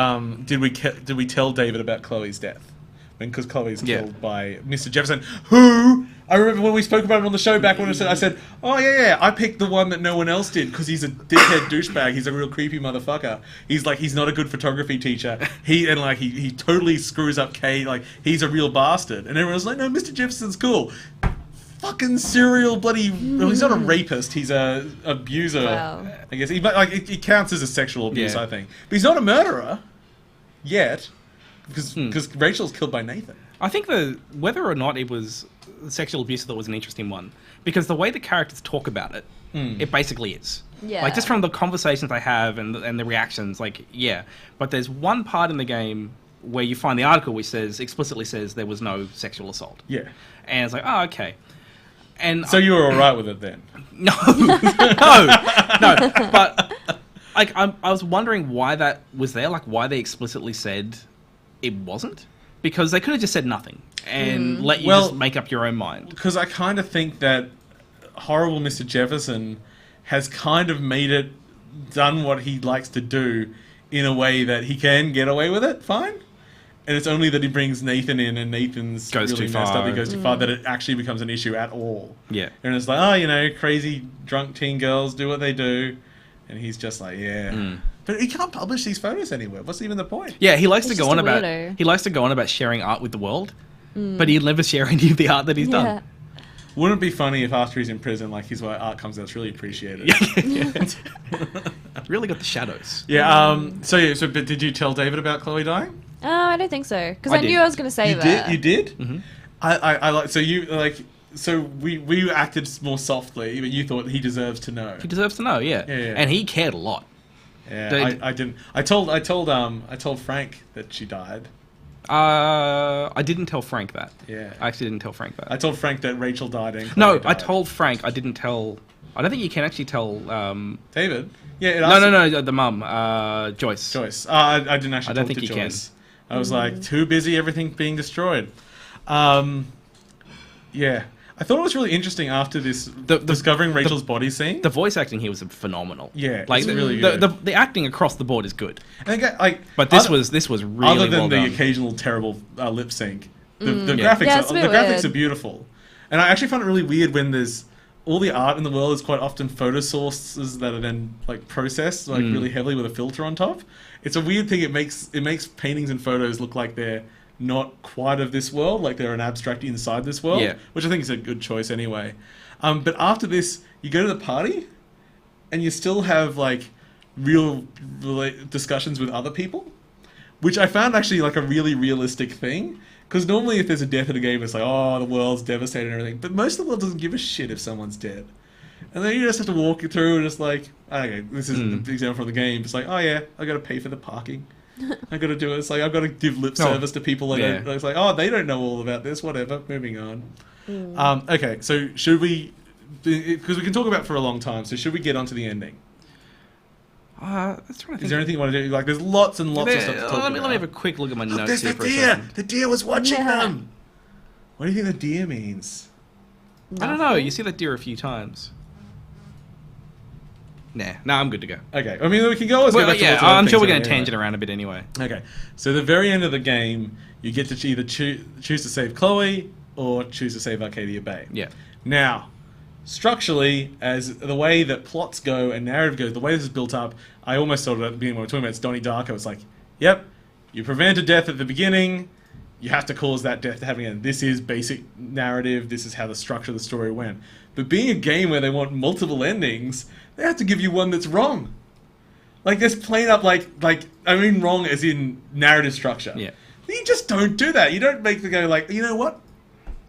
did we tell David about Chloe's death? Because Chloe's killed by Mr. Jefferson, who I remember when we spoke about it on the show back when I said, oh yeah, I picked the one that no one else did because he's a dickhead douchebag. He's a real creepy motherfucker. He's not a good photography teacher. He totally screws up Kate. Like, he's a real bastard. And everyone's like, no, Mr. Jefferson's cool. Fucking serial bloody... Well, he's not a rapist. He's a abuser. Wow. I guess he counts as a sexual abuse. I think, but he's not a murderer yet. Because Rachel's killed by Nathan. I think whether or not it was sexual abuse that was an interesting one, because the way the characters talk about it, it basically is. Yeah. Like, just from the conversations they have and the reactions, like, yeah. But there's one part in the game where you find the article which explicitly says there was no sexual assault. Yeah. And it's like, oh, okay. And so you were all right with it then? No. No. But like, I was wondering why that was there, like why they explicitly said it wasn't, because they could have just said nothing and let you just make up your own mind. Because I kind of think that horrible Mr. Jefferson has kind of done what he likes to do in a way that he can get away with it fine. And it's only that he brings Nathan in and Nathan's goes really too messed far. up. He goes too far that it actually becomes an issue at all. Yeah. And it's like, crazy drunk teen girls do what they do. And he's just like, yeah. But he can't publish these photos anywhere. What's even the point? Yeah, he likes to go on about sharing art with the world, but he'll never share any of the art that he's done. Wouldn't it be funny if after he's in prison, like his art comes out, it's really appreciated? Really got the shadows. Yeah. But did you tell David about Chloe dying? I don't think so, because I knew I was going to save her. You did? Mm-hmm. I like. So you like. So we acted more softly, but you thought he deserves to know. He deserves to know, yeah. And he cared a lot. Yeah, I didn't. I told Frank that she died. I didn't tell Frank that. Yeah. I actually didn't tell Frank that. I told Frank that Rachel died and No, Chloe died. I told Frank. I didn't tell... I don't think you can actually tell... David? Yeah. No, the mum, Joyce. Joyce. I didn't actually talk to you Joyce. I was like, too busy, everything being destroyed. Yeah. I thought it was really interesting after this discovering Rachel's body scene. The voice acting here was phenomenal. Yeah, like it's really good. The acting across the board is good. And again, but this was really other than well the done. occasional terrible lip sync. The graphics are beautiful. And I actually find it really weird when there's all the art in the world is quite often photo sources that are then like processed like really heavily with a filter on top. It's a weird thing. It makes paintings and photos look like they're not quite of this world, like they're an abstract inside this world, which I think is a good choice anyway. But after this, you go to the party, and you still have like real discussions with other people, which I found actually like a really realistic thing. Because normally if there's a death in a game, it's like, oh, the world's devastated and everything. But most of the world doesn't give a shit if someone's dead. And then you just have to walk it through and just like, okay, this isn't the example from the game. It's like, oh yeah, I got to pay for the parking. I got to do it. It's like, I've got to give lip service to people. That don't, it's like, oh, they don't know all about this. Whatever. Moving on. Okay, so should we... Because we can talk about it for a long time, so should we get onto the ending? That's trying to think. Is there anything you want to do? Like, there's lots and lots of stuff to talk about. Let me have a quick look at my notes There's here the for a deer! second. The deer was watching them! What do you think the deer means? I don't know. You see that deer a few times. Nah, I'm good to go. Okay, I mean, we can go always go back to I'm sure we're going to tangent around a bit anyway. Okay, so the very end of the game, you get to either choose to save Chloe or choose to save Arcadia Bay. Yeah. Now, structurally, as the way that plots go and narrative goes, the way this is built up, I almost thought at the beginning when we were talking about it's Donnie Darko. It's like, yep, you prevent a death at the beginning, you have to cause that death to happen again. This is basic narrative. This is how the structure of the story went. But being a game where they want multiple endings, they have to give you one that's wrong. Like, there's plain up, like I mean wrong as in narrative structure. Yeah. You just don't do that. You don't make the go like, you know what?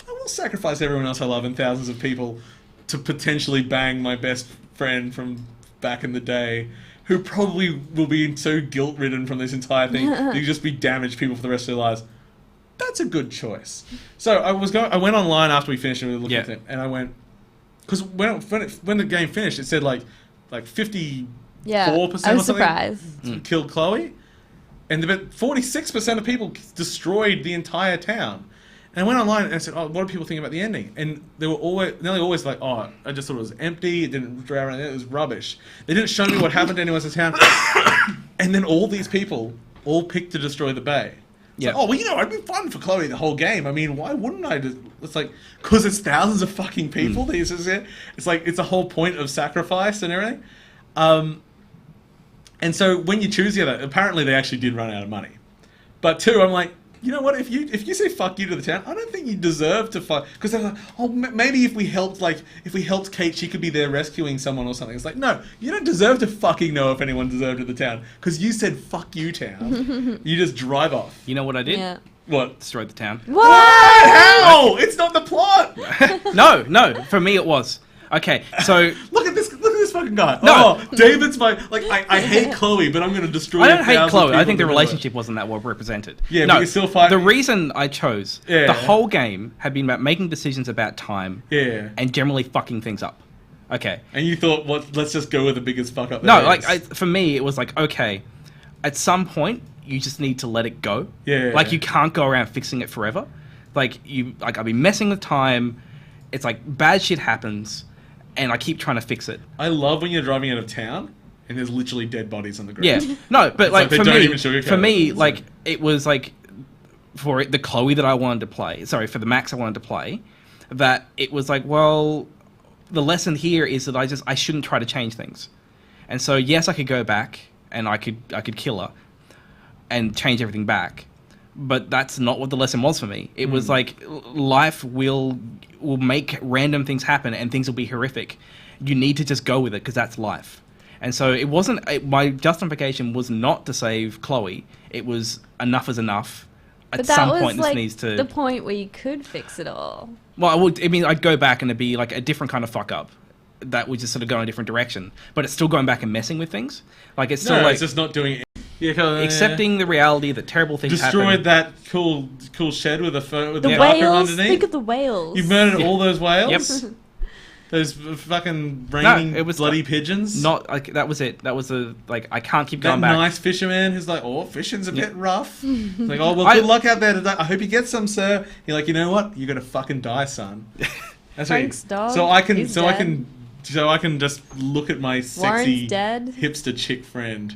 I will sacrifice everyone else I love and thousands of people to potentially bang my best friend from back in the day, who probably will be so guilt-ridden from this entire thing, they could just be damaged people for the rest of their lives. That's a good choice. So I went online after we finished and we were looking at it, and I went, because when the game finished, it said like 54% I was or something surprised. killed Chloe, and about 46% of people destroyed the entire town. And I went online and I said, oh, what do people think about the ending? And they were nearly always like, oh, I just thought it was empty, it didn't drown around it was rubbish. They didn't show me what happened to anyone in the town. And then all these people all picked to destroy the bay. Yeah. Like, oh, well, you know, it'd be fun for Chloe the whole game. I mean, why wouldn't I? It's like, because it's thousands of fucking people. It's like, it's a whole point of sacrifice and everything. And so when you choose the other, apparently they actually did run out of money. But two, I'm like, you know what? If you say fuck you to the town, I don't think you deserve to fuck. Because they're like, oh, maybe if we helped Kate, she could be there rescuing someone or something. It's like, no, you don't deserve to fucking know if anyone deserved it the town. Because you said fuck you, town. You just drive off. You know what I did? Yeah. What? Destroyed the town. What? How? It's not the plot. No. For me, it was. Okay, so look at this fucking guy. No. Oh, David's my I hate Chloe, but I'm going to destroy. I don't hate Chloe. I think the relationship wasn't that well represented. Yeah, no, but you still fight. The reason I chose the whole game had been about making decisions about time. Yeah. And generally fucking things up. Okay. And you thought, what? Let's just go with the biggest fuck up. No, for me, it was like, okay, at some point you just need to let it go. Yeah. Like you can't go around fixing it forever. Like I've been messing with time. It's like bad shit happens. And I keep trying to fix it. I love when you're driving out of town and there's literally dead bodies on the ground. Yeah, no, but like for me, it. like it was like for the Chloe that I wanted to play. Sorry, for the Max I wanted to play. That it was like, well, the lesson here is that I shouldn't try to change things. And so yes, I could go back and I could kill her and change everything back. But that's not what the lesson was for me. It was like life will make random things happen and things will be horrific. You need to just go with it because that's life. And so it wasn't my justification was not to save Chloe. It was enough is enough. At some point, this needs to. The point where you could fix it all. Well, I'd go back and it'd be like a different kind of fuck up. That would just sort of go in a different direction. But it's still going back and messing with things. Like it's still it's just not doing it. Accepting the reality that terrible things happen. Destroyed that cool shed with the whales. underneath. Think of the whales. You murdered all those whales. Yep. Those fucking raining bloody pigeons. Not like that was it. That was I can't keep that going back. Nice fisherman who's like, oh, fishing's a bit rough. Like, oh well, good luck out there today. I hope you get some, sir. You're like, you know what? You're gonna fucking die, son. That's Thanks, dog. So I can just look at my sexy hipster chick friend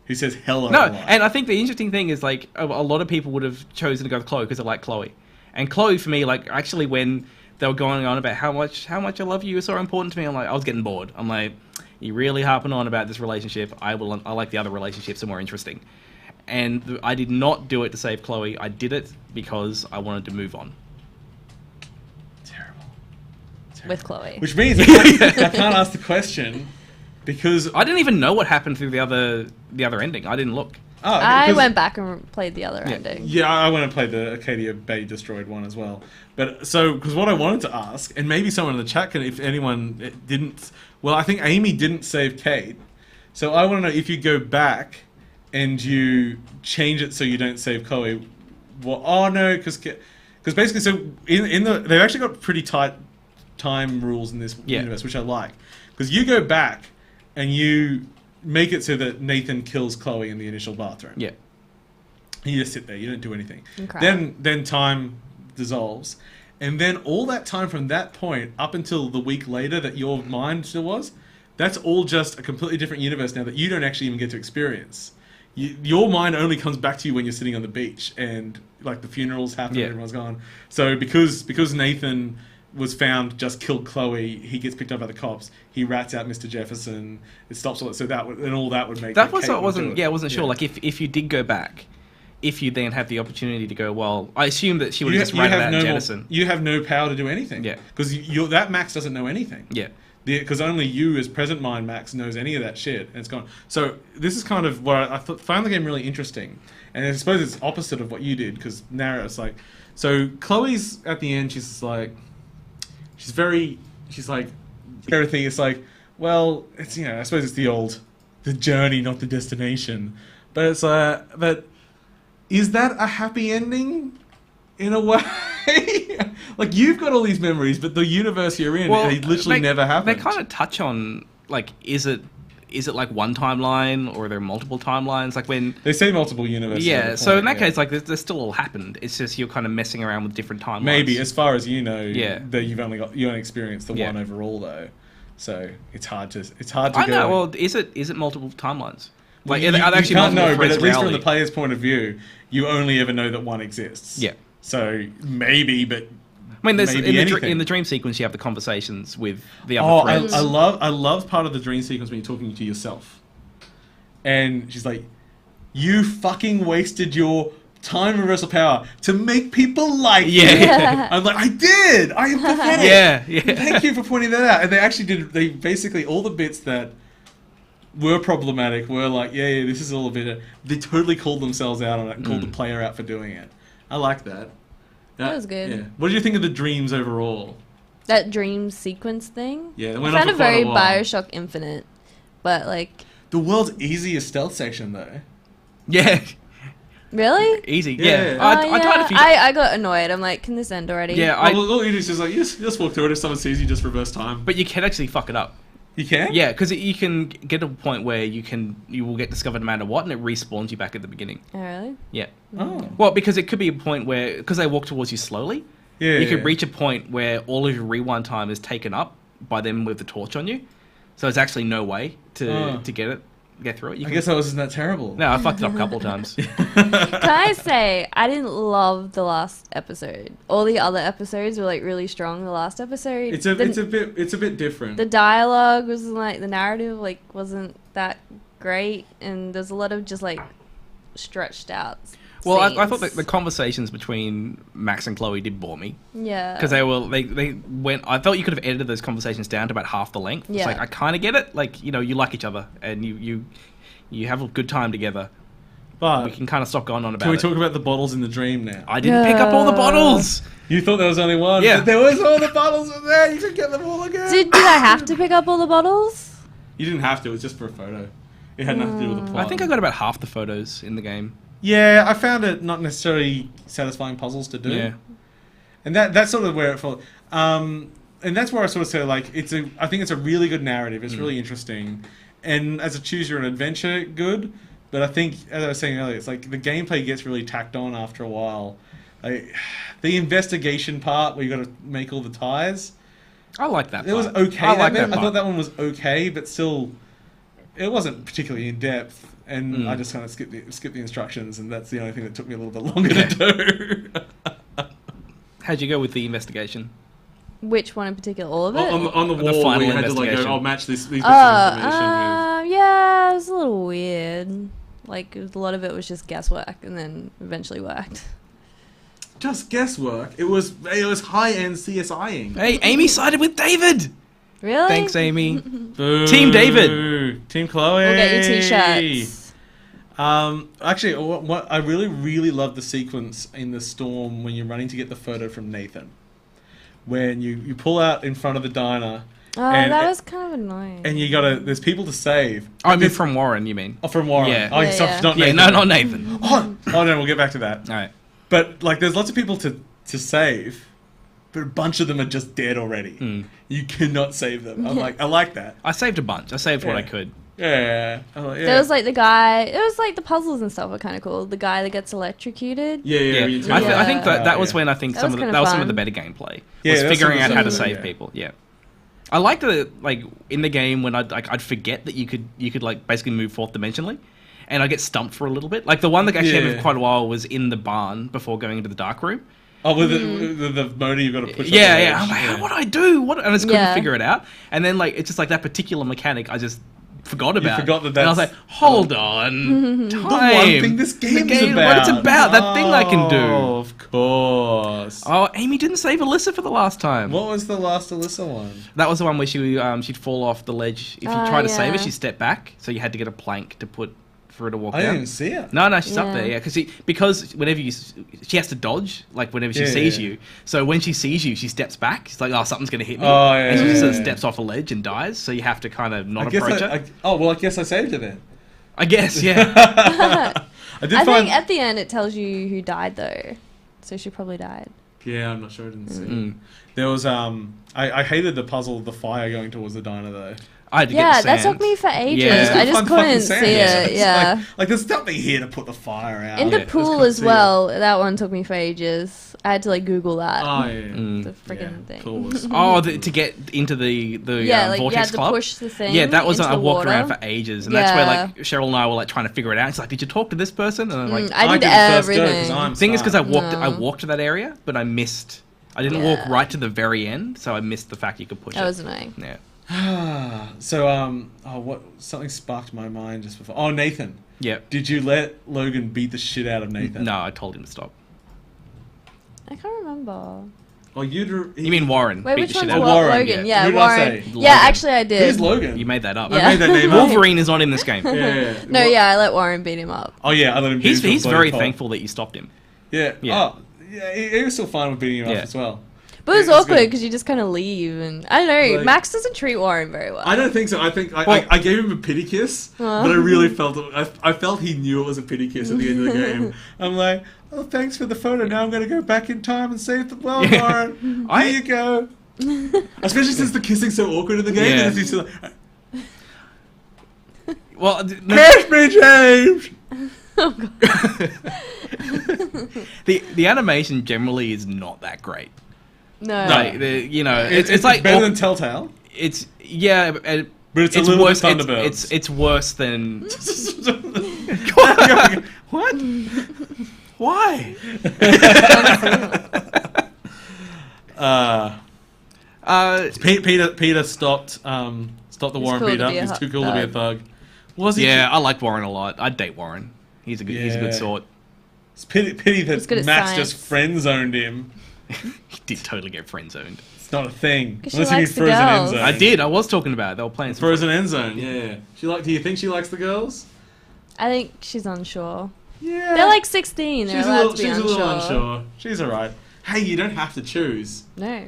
who says hello. No, and I think the interesting thing is like a lot of people would have chosen to go with Chloe because they like Chloe. And Chloe for me, like actually when they were going on about how much I love you. You're so important to me. I'm like, I was getting bored. I'm like, you're really harping on about this relationship. I like the other relationships are more interesting. And I did not do it to save Chloe. I did it because I wanted to move on. Terrible. With Chloe. Which means I can't ask the question because I didn't even know what happened through the other ending. I didn't look. Oh, I because- went back and played the other ending. Yeah, I went and played the Acadia Bay Destroyed one as well. But so, because what I wanted to ask, and maybe someone in the chat can, if anyone didn't, well, I think Amy didn't save Kate. So I want to know if you go back and you change it so you don't save Chloe. Well, oh no, because basically, so they've actually got pretty tight time rules in this universe, which I like. Because you go back and you make it so that Nathan kills Chloe in the initial bathroom. Yeah. You just sit there. You don't do anything. Okay. Then time dissolves, and then all that time from that point up until the week later that your mind still was, that's all just a completely different universe now that you don't actually even get to experience. Your mind only comes back to you when you're sitting on the beach and like the funerals happen and everyone's gone. So because Nathan was found just killed Chloe, he gets picked up by the cops. He rats out Mr. Jefferson. It stops all that. So that would, and all that would make That was Kate what wasn't. Yeah, I wasn't sure. Yeah. Like if you did go back, if you then have the opportunity to go, well, I assume that she would have just ratted out Jennison. You have no power to do anything. Yeah. Because that Max doesn't know anything. Yeah. Because only you, as present mind Max, knows any of that shit, and it's gone. So this is kind of what I found the game really interesting, and I suppose it's opposite of what you did. Because now it's like, so Chloe's at the end. She's like, she's like, everything. It's like, well, it's I suppose it's the journey, not the destination. But it's but is that a happy ending? In a way, like you've got all these memories, but the universe you're in, it literally never happened. They kind of touch on like, is it like one timeline or are there multiple timelines? Like when they say multiple universes. Yeah, so in that case, like there's still all happened. It's just you're kind of messing around with different timelines. Maybe as far as you know, that you only experienced the one overall though, so it's hard to I go. know. Well, is it multiple timelines? Like you are there actually can't multiple know, but threads at of least from reality? the player's point of view, you only ever know that one exists. Yeah. So maybe, but I mean, there's maybe in the dream sequence, you have the conversations with the other friends. I love part of the dream sequence when you're talking to yourself, and she's like, "You fucking wasted your time reversal power to make people like you." I'm like, I did. I am pathetic. Yeah. Thank you for pointing that out. And they actually did. They basically all the bits that were problematic were like, this is all a bit. They totally called themselves out on it and called the player out for doing it. I like that. That was good. Yeah. What did you think of the dreams overall? That dream sequence thing? Yeah, it I went on found for it quite very a while. Bioshock Infinite. But like... The world's easiest stealth section, though. Yeah. Really? Easy. Yeah. Yeah. I died a few I got annoyed. I'm like, can this end already? Yeah, all you do is just like, you just walk through it. If someone sees you, just reverse time. but you can actually fuck it up. You can? Yeah, because you can get to a point where you will get discovered no matter what, and it respawns you back at the beginning. Oh, really? Yeah. Oh. Well, because it could be a point where, because they walk towards you slowly, you could reach a point where all of your rewind time is taken up by them with the torch on you. So there's actually no way to get through it. I guess that wasn't that terrible. No, I fucked it up a couple of times. Can I say, I didn't love the last episode. All the other episodes were like really strong. The last episode, It's a bit different. the dialogue was like, the narrative like wasn't that great, and there's a lot of just like stretched out. Well, I thought that scenes. the conversations between Max and Chloe did bore me. Yeah. Because they went. I felt you could have edited those conversations down to about half the length. It's Yeah. like I kind of get it. Like you like each other and you have a good time together. But We can kind of stop going on about can we it. talk about the bottles in the dream now? I didn't pick up all the bottles. You thought there was only one? Yeah. But there was all the bottles in there. You could get them all again. Did I have to pick up all the bottles? You didn't have to. It was just for a photo. It had nothing to do with the plot. I think I got about half the photos in the game. Yeah, I found it not necessarily satisfying puzzles to do. Yeah. And that's sort of where it falls. And that's where I sort of say, like, I think it's a really good narrative. It's really interesting. And as a choose your own adventure, good. But I think, as I was saying earlier, it's like the gameplay gets really tacked on after a while. Like, the investigation part where you got to make all the ties. I like that. It was part. okay. I like that. I part. thought that one was okay, but still, it wasn't particularly in depth. And I just kind of skipped the instructions, and that's the only thing that took me a little bit longer to do. How'd you go with the investigation? Which one in particular? All of it? On the The wall, final where you had to like go, investigation. oh, match these bits of information Yeah, it was a little weird. Like, a lot of it was just guesswork, and then eventually worked. with. Just guesswork. It was high-end CSIing. Hey, Amy sided with David. Really? Thanks, Amy. Boo. Team David. Team Chloe. We'll get you t-shirts. Actually, what I really love the sequence in the storm when you're running to get the photo from Nathan. When you pull out in front of the diner. Oh, and, that was kind of annoying. And there's people to save. Oh, I mean from Warren, you mean? Oh, from Warren. Yeah. Oh, Yeah, sorry, yeah. not Yeah, Nathan. no, not Nathan. Oh no, we'll get back to that. All right. But like, there's lots of people to save, but a bunch of them are just dead already. You cannot save them. I'm like, I like that. I saved a bunch. I saved what I could. Yeah. I'm like, yeah. There was like the guy. It was like the puzzles and stuff were kind of cool. The guy that gets electrocuted. Yeah. I think that was yeah. when I think That some was of the, kinda that was some of fun. the better gameplay. Yeah, Was that's figuring some out of how the to stuff, save yeah. people. Yeah. I liked the like in the game when I'd forget that you could like basically move fourth dimensionally, and I get stumped for a little bit. Like the one that actually had me Yeah. for quite a while was in the barn before going into the dark room. Oh, with the motor you've got to push. Yeah, up the yeah. edge. I'm like, what do I do? What? And I just couldn't Yeah. figure it out. And then like it's just like that particular mechanic I just forgot about. forgot that And I was that's- like, hold on, time. The one thing this game's about. What it's about. That thing I can do. Oh, of course. Oh, Amy didn't save Alyssa for the last time. What was the last Alyssa one? That was the one where she'd fall off the ledge. If you Oh, try to save her, yeah. she'd step back. So you had to get a plank to put for her to walk I didn't down. even see it. No, she's up Yeah. there. Yeah, because whenever she has to dodge, like whenever she Yeah, sees yeah. you. So when she sees you, she steps back. She's like, oh, something's gonna hit me. Oh, yeah, and she yeah, just sort of yeah. steps off a ledge and dies. So you have to kind of not I guess approach her. I guess I saved her then. I guess, yeah. I did I find. think at the end it tells you who died though, so she probably died. Yeah, I'm not sure. I didn't see. Mm. There was I hated the puzzle of the fire going towards the diner though. I had to Yeah, get the that sand. took me for ages. Yeah. I just Fun fucking couldn't sand. see Yeah. it. It's Yeah. like there's nothing here to put the fire out. In the I just pool couldn't as see it. well. That one took me for ages. I had to like Google that. Oh yeah. The freaking thing. Pool was- Oh, to get into the Yeah, like you Vortex had to Club? push the thing. Yeah, that was into I the walked around water. for ages, and that's where Yeah. like Cheryl and I were like trying to figure it out. It's like, did you talk to this person? And I'm like, I did the first go 'cause everything. I'm thing is because I smart. walked to that area, but I missed. I didn't walk right to the very end, so I missed the fact you could push That it. was annoying. Yeah. So something sparked my mind just before. Oh, Nathan. Yeah. Did you let Logan beat the shit out of Nathan? No, I told him to stop. I can't remember. Oh, You mean Warren? Wait, beat which the shit one's out of Warren, Logan? yeah. Yeah, Who did I Warren. say? Yeah, Logan. actually I did. Who's Logan? You made that up. Yeah. I made that name up. Wolverine is not in this game. Yeah. No, yeah, I let Warren beat him up. Oh yeah, I let him. beat He's him to a bloody very pulp. thankful that you stopped him. Yeah. Yeah. Oh, yeah. He was still fine with beating him Yeah. up as well. But it was Yeah, it's awkward good. because you just kind of leave, and I don't know. Like- Max doesn't treat Warren very well. I don't think so. I think I gave him a pity kiss, but I really felt it. I felt he knew it was a pity kiss at the end of the game. I'm like, oh, thanks for the photo. Now I'm going to go back in time and save the world, Yeah. Warren. Here you go. Especially since the kissing's so awkward in the game. Yeah. And he's still like, Well, kiss me, James. the animation generally is not that great. No. Like it's like better than Telltale, it's yeah, but it's a it's little worse. bit Thunderbirds. It's worse than what? Why? Peter stopped the Warren cool beat to up. be a He's too cool to be a thug. thug. Was he? Yeah, I like Warren a lot. I'd date Warren. He's a Yeah. good sort. It's pity He's good that at Max science. just friend zoned him. He did totally get friend zoned. It's not a thing. 'Cause she Unless you likes need the frozen end girls. zone. I did. I was talking about it. They were playing some Frozen end zone. Yeah. Do you think she likes the girls? I think she's unsure. Yeah. They're like 16. They're she's allowed to be she's unsure. a little unsure. She's alright. Hey, you don't have to choose. No.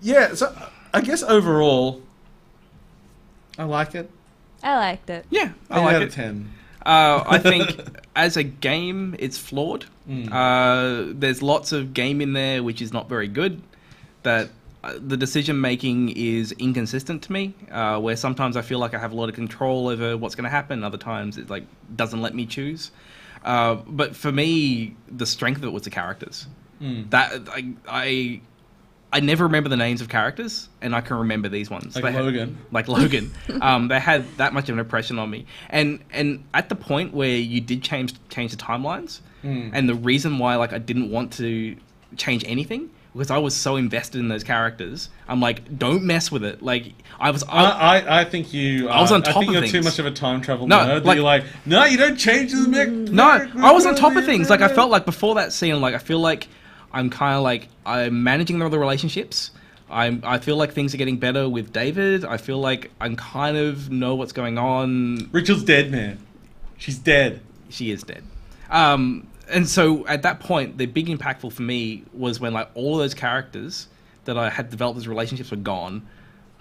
Yeah. So I guess overall, I like it. I liked it. Yeah, I 8 like out it. of 10. I think as a game, it's flawed. Mm. There's lots of game in there which is not very good. That the decision making is inconsistent to me. Where sometimes I feel like I have a lot of control over what's going to happen. Other times it like doesn't let me choose. But for me, the strength of it was the characters. Mm. That I I never remember the names of characters, and I can remember these ones. Like Logan. Like Logan. They had that much of an impression on me. And at the point where you did change the timelines, and the reason why like I didn't want to change anything, because I was so invested in those characters, I'm like, don't mess with it. Like I think you. I was on top I think of you're things. too much of a time travel No, nerd. That like- you're like, no, you don't change the mech. No, I was on top of things. Like I felt like before that scene, like I feel like I'm kind of like I'm managing the other relationships. I feel like things are getting better with David. I feel like I kind of know what's going on. Rachel's dead, man. She's dead. She is dead. And so at that point, the big impactful for me was when like all of those characters that I had developed as relationships were gone.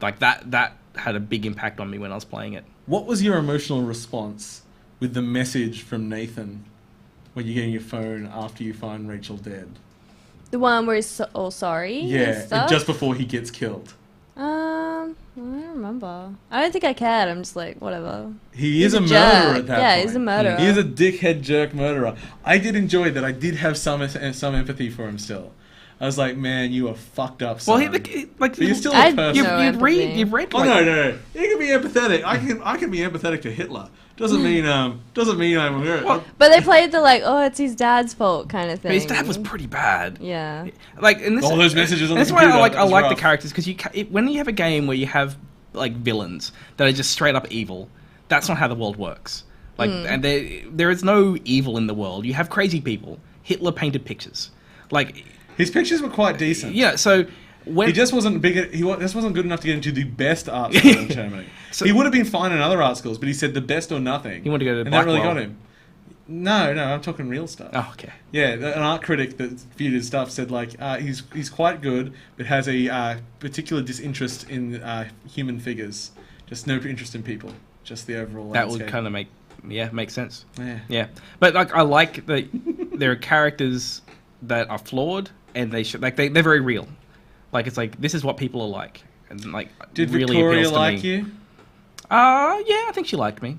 Like that had a big impact on me when I was playing it. What was your emotional response with the message from Nathan when you're getting your phone after you find Rachel dead? The one where he's all sorry. Yeah, and and stuff? just before he gets killed. I don't remember. I don't think I cared. I'm just like, whatever. He He's is a a murderer jerk. at that Yeah, point. he's a murderer. He is a dickhead jerk murderer. I did enjoy that. I did have some empathy for him still. I was like, man, you are fucked up, son. Well, like But you're still I- a person. No you've empathy. read Oh like, no! You can be empathetic. I can be empathetic to Hitler. Doesn't mean I'm a Well, But they played the like, oh, it's his dad's fault kind of thing. his dad was pretty bad. Yeah. Like, and this, All those messages on and the that's why computer, I that was like the rough. characters, because when you have a game where you have like villains that are just straight up evil, that's not how the world works. Like, and there is no evil in the world. You have crazy people. Hitler painted pictures. Like, His pictures were quite decent. yeah. So when He just wasn't big. Just wasn't good enough to get into the best art school in Germany. So- he would have been fine in other art schools, but he said the best or nothing. He wanted to go to and that really Blackwell. got him. No, I'm talking real stuff. oh, okay. Yeah, an art critic that viewed his stuff said like he's quite good, but has a particular disinterest in human figures. Just no interest in people. Just the overall. That would landscape. kind of make sense. Yeah. Yeah, but like I like that there are characters that are flawed and they should they're very real. Like it's like this is what people are like, and like Did really Victoria appeals to like me. you? Yeah, I think she liked me.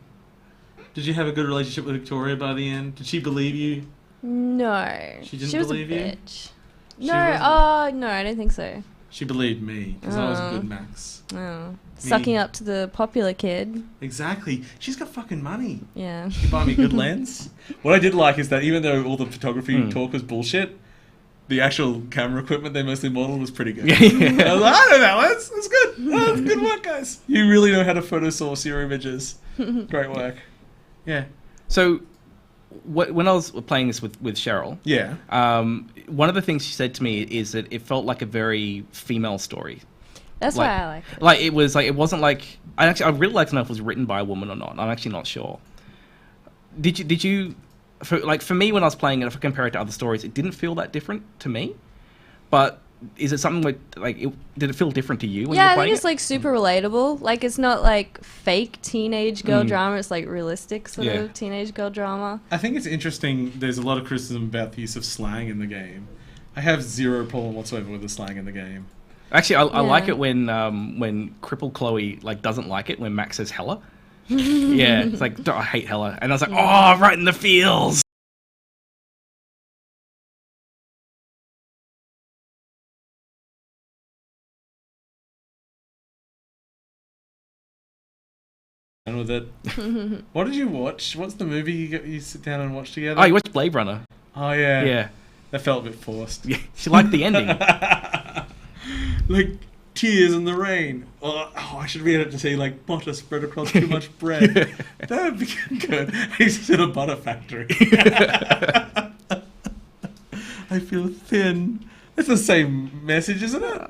Did you have a good relationship with Victoria by the end? Did she believe you? No. She didn't was believe a you? bitch. She No, wasn't? no, I don't think so. She believed me because I was a good Max. Oh. Sucking up to the popular kid. Exactly. She's got fucking money. Yeah. She buy me a good lens. What I did like is that even though all the photography talk was bullshit, the actual camera equipment they mostly modeled was pretty good. I was like, I know that lens. That's good. Oh, that's good work, guys. You really know how to photo source your images. Great work. Yeah. So when I was playing this with Cheryl, Yeah. one of the things she said to me is that it felt like a very female story. That's Like- why I like it. Like it was like it wasn't like I'd really like to know if it was written by a woman or not. I'm actually not sure. Did you for me when I was playing it, if I compare it to other stories, it didn't feel that different to me. But is it something did it feel different to you when you Yeah, were I playing think it's like super relatable. Like it's not like fake teenage girl drama. It's like realistic sort Yeah. of teenage girl drama. I think it's interesting. There's a lot of criticism about the use of slang in the game. I have zero problem whatsoever with the slang in the game. Actually, I like Yeah. it when crippled Chloe like doesn't like it when Max says hella. Yeah, it's like I hate hella, and I was like, oh, right in the feels. And with it, what did you watch? What's the movie you sit down and watch together? Oh, you watched Blade Runner? Oh yeah. Yeah, That felt a bit forced. yeah. She liked the ending. Like tears in the rain. Oh, I should read it to say like butter spread across too much bread. That would be good. He's in a butter factory. I feel thin. It's the same message, isn't it?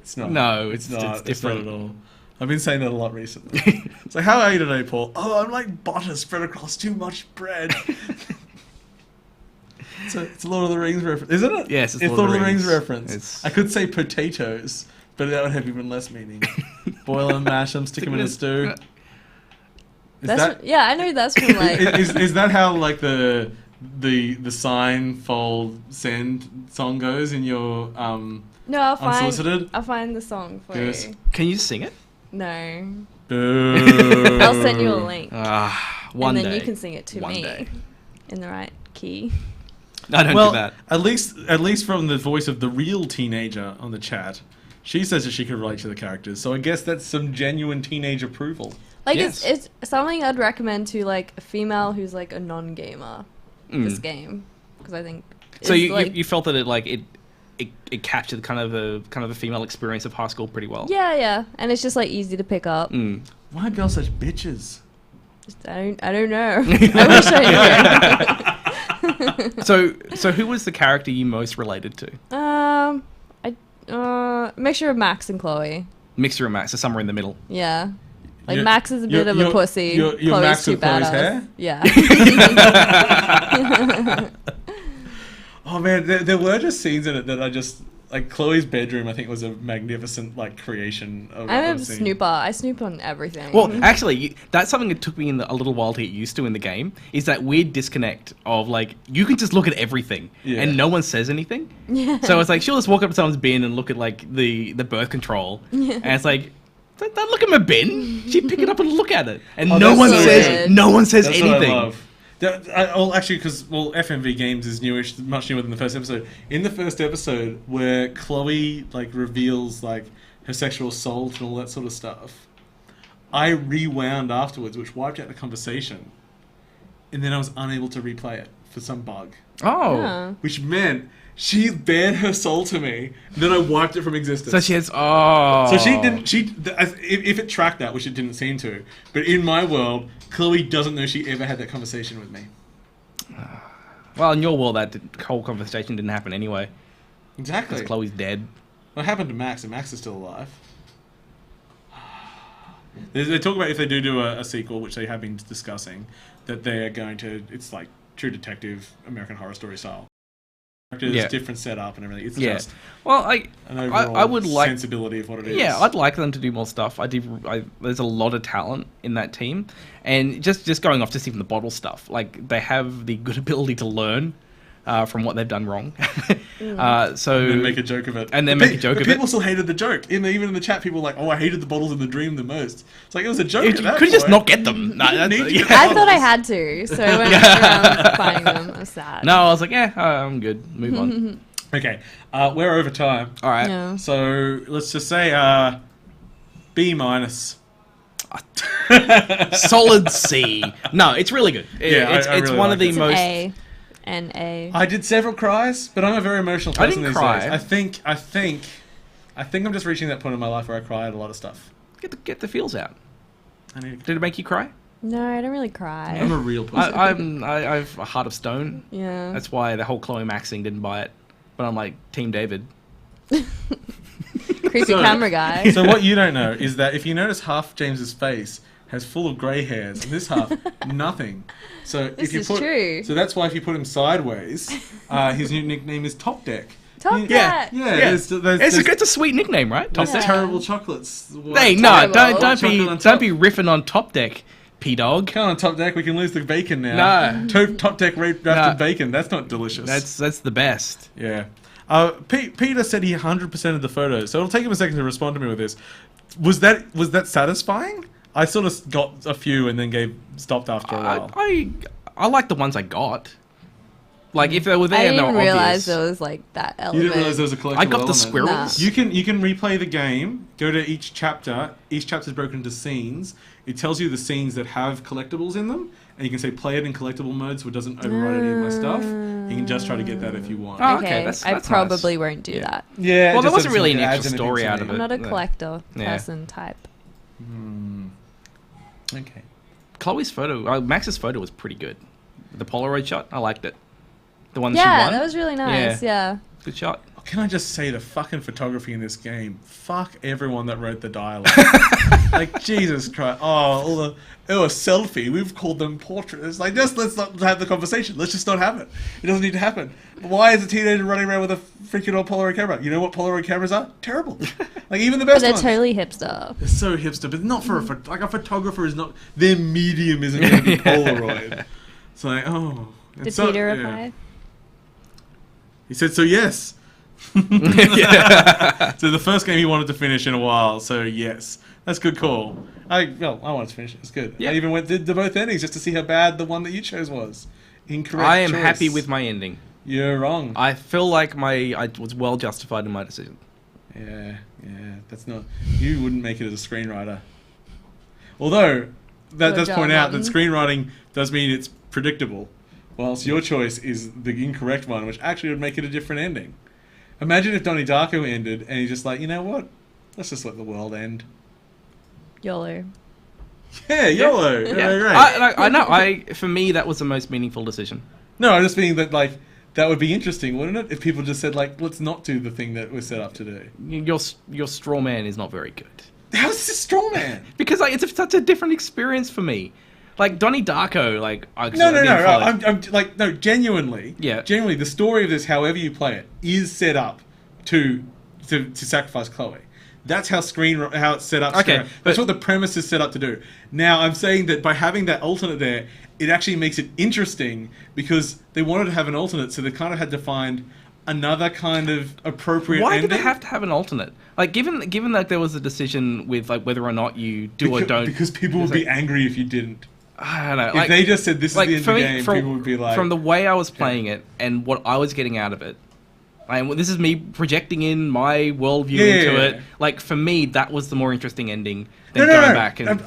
It's not. No, it's it's not. different. It's not at all. I've been saying that a lot recently. It's like, how are you today, Paul? Oh, I'm like butter spread across too much bread. It's a Lord of the Rings reference, isn't it? Yes, it's Lord of the Rings reference. It's- I could say potatoes, but that would have even less meaning. Boil them, mash them, stick them in a stew. Is That's that yeah, I know that's from like is that how like the sign fold send song goes in your no, Unsolicited? I'll find the song for Yes. you. Can you sing it? No. Boo. I'll send you a link. One and then day. you can sing it to One me day. in the right key. I don't Well, do that. at least from the voice of the real teenager on the chat, she says that she could relate to the characters. So I guess that's some genuine teenage approval. Like Yes. it's something I'd recommend to like a female who's like a non-gamer. This game, because I think. So it's, you felt that it captured kind of the female experience of high school pretty well. Yeah, and it's just like easy to pick up. Why are girls such bitches? I don't know. I wish I knew. So who was the character you most related to? Mixture of Max and Chloe. Mixture of Max, so somewhere in the middle. Yeah. Like You're- Max is a bit of a pussy. You're Chloe's Max too with Chloe's badass. hair? Yeah. Oh man, there were just scenes in it that I just like. Chloe's bedroom, I think, was a magnificent like creation. I'm a snooper. I snoop on everything. Well, actually, that's something that took me a little while to get used to in the game. Is that weird disconnect of like you can just look at everything and no one says anything. Yeah. So it's like she'll just walk up to someone's bin and look at like the birth control, and it's like. Don't look at my bin. She'd pick it up and look at it, and no that's one so says weird. no one says That's anything. what I love. Well, actually, because FMVGames is newish, much newer than the first episode. In the first episode, where Chloe like reveals like her sexual assault and all that sort of stuff, I rewound afterwards, which wiped out the conversation, and then I was unable to replay it for some bug, Oh, Yeah. which meant she bared her soul to me. And then I wiped it from existence. so she has. Oh, So she didn't. If it tracked that, which it didn't seem to, but in my world, Chloe doesn't know she ever had that conversation with me. Well, in your world, whole conversation didn't happen anyway. Exactly. Because Chloe's dead. What happened to Max? And Max is still alive. They talk about if they do a sequel, which they have been discussing, that they are going to. It's like True Detective, American Horror Story style. Characters, different setup and everything. It's just Well, an overall I would like sensibility of what it is. Yeah, I'd like them to do more stuff. There's a lot of talent in that team, and just going off just even the bottle stuff, like they have the good ability to learn from what they've done wrong. So And then make a joke of it. And then make a joke but of it. People still hated the joke. Even in the chat, people were like, "Oh, I hated the bottles in the dream the most." It's like it was a joke. you at that could just point. not get them. No, didn't need to get I thought I had to, so I went around finding them. I was sad. No, I was like, yeah, I'm good. Move on. Okay, we're over time. All right. Yeah. So let's just say B minus. Solid C. No, it's really good. Yeah, it's I really one like of the it. It's most. an A. An A. I did several cries, but I'm a very emotional I person didn't these cry. days. I think I'm just reaching that point in my life where I cry at a lot of stuff. Get the feels out. I need. Did it make you cry? No, I don't really cry. I'm a real person. I have a heart of stone. Yeah. That's why the whole Chloe Max thing didn't buy it. But I'm like Team David. Creepy camera guy. So what you don't know is that if you notice half James's face has full of grey hairs, and this half nothing. So This if you is put, true. So that's why if you put him sideways, his new nickname is Top Deck. Top Yeah, Deck. yeah. Yeah. There's It's a sweet nickname, right? Top those Deck. terrible chocolates. Hey, no, Terrible. don't Chocolate on don't top. be riffing on Top Deck, P-Dog. Come on, Top Deck, we can lose the bacon now. No. Top Deck wrapped in bacon. That's not delicious. That's the best. Yeah. Peter said he 100% of the photos, so it'll take him a second to respond to me with this. Was that satisfying? I sort of got a few and then stopped after a while. I like the ones I got. Like if they were there I and they didn't were realize obvious. there was like that You element. didn't realize there was a collectible I got the element. squirrels. Nah. You can replay the game. Go to each chapter. Each chapter is broken into scenes. It tells you the scenes that have collectibles in them, and you can say play it in collectible mode, so it doesn't override any of my stuff. You can just try to get that if you want. Oh, Okay, okay, that's I nice. probably won't do Yeah. that. Yeah. Well, there wasn't really any extra story out of I'm it. not a Yeah. collector Yeah. person type. Okay. Chloe's photo, Max's photo was pretty good. The Polaroid shot, I liked it. The one that she Yeah, won. that was really nice. Yeah. Good shot. Can I just say the fucking photography in this game? Fuck everyone that wrote the dialogue. Like Jesus Christ! Oh, a selfie. We've called them portraits. Like, let's not have the conversation. Let's just not have it. It doesn't need to happen. But why is a teenager running around with a freaking old Polaroid camera? You know what Polaroid cameras are? Terrible. Like even the But best they're ones. totally hipster. They're so hipster, but not for a photographer is not their medium isn't going to be Polaroid. It's like Did so, Peter yeah. reply? He said so. Yes. Yeah. So the first game he wanted to finish in a while, so yes. That's a good call. I wanted to finish it. It's good. Yeah. I even did the both endings just to see how bad the one that you chose was. Incorrect I am choice. happy with my ending. You're wrong. I feel like I was well justified in my decision. Yeah, that's not... You wouldn't make it as a screenwriter. Although, that Or does John point out that Martin. screenwriting does mean it's predictable, whilst your choice is the incorrect one, which actually would make it a different ending. Imagine if Donnie Darko ended, and he's just like, you know what? Let's just let the world end. YOLO. Yeah, YOLO. Yeah, Yeah, great. I know. For me, that was the most meaningful decision. No, I'm just meaning that, like, that would be interesting, wouldn't it? If people just said, like, let's not do the thing that we're set up to do. Your straw man is not very good. How is this a straw man? Because like such a different experience for me. Like Donnie Darko, like I No. didn't follow it. I'm like, no, genuinely. Yeah. Genuinely, the story of this, however you play it, is set up to sacrifice Chloe. That's how it's set up. Okay, That's but- what the premise is set up to do. Now, I'm saying that by having that alternate there, it actually makes it interesting because they wanted to have an alternate, so they kind of had to find another kind of appropriate Why ending. did they have to have an alternate? Like, given that there was a decision with like whether or not you do or don't, Because people would be angry if you didn't. I don't know. If Like, they just said this is like the end for of the me, game, from, people would be like... from the way I was playing it and what I was getting out of it. And this is me projecting in my worldview into it. Like for me, that was the more interesting ending than going back and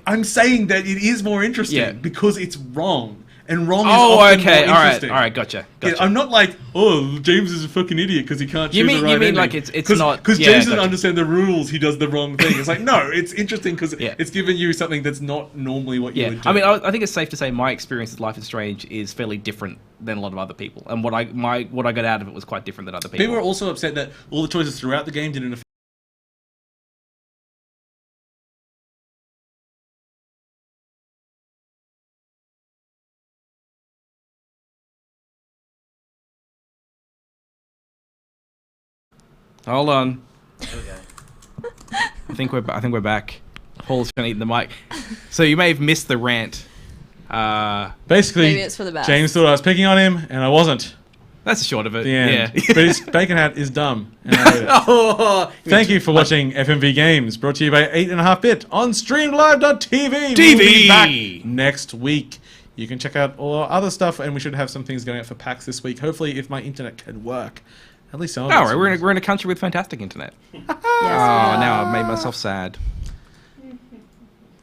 I'm saying that it is more interesting Yeah. because it's wrong. And wrong is Oh, often okay, more all right, interesting. gotcha. Yeah, I'm not like, oh, James is a fucking idiot because he can't choose You mean- the right you mean ending. like it's not- Because yeah, James doesn't gotcha. understand the rules, he does the wrong thing. It's like, no, it's interesting because Yeah. it's giving you something that's not normally what you Yeah, would do. I mean, I think it's safe to say my experience with Life is Strange is fairly different than a lot of other people, and what I got out of it was quite different than other people. People are also upset that all the choices throughout the game didn't affect... Hold on, Okay. I think we're back. Paul's trying to eat the mic, so you may have missed the rant. Basically, Maybe it's for the best. James thought I was picking on him, and I wasn't. That's the short of it. The end. Yeah. But his bacon hat is dumb. And I hate it. Oh, Thank you for watching FMVGames, brought to you by 8.5bit on StreamLive.tv. TV. We'll be back next week. You can check out all our other stuff, and we should have some things going out for PAX this week. Hopefully, if my internet can work. At least some of All us right, will. we're in a country with fantastic internet. Yes, Oh, we now are. I've made myself sad.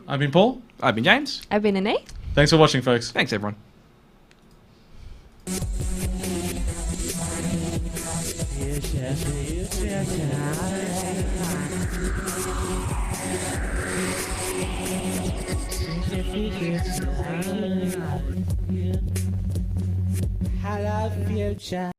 I've been Paul. I've been James. I've been Anais. Thanks for watching, folks. Thanks, everyone. Hello, future.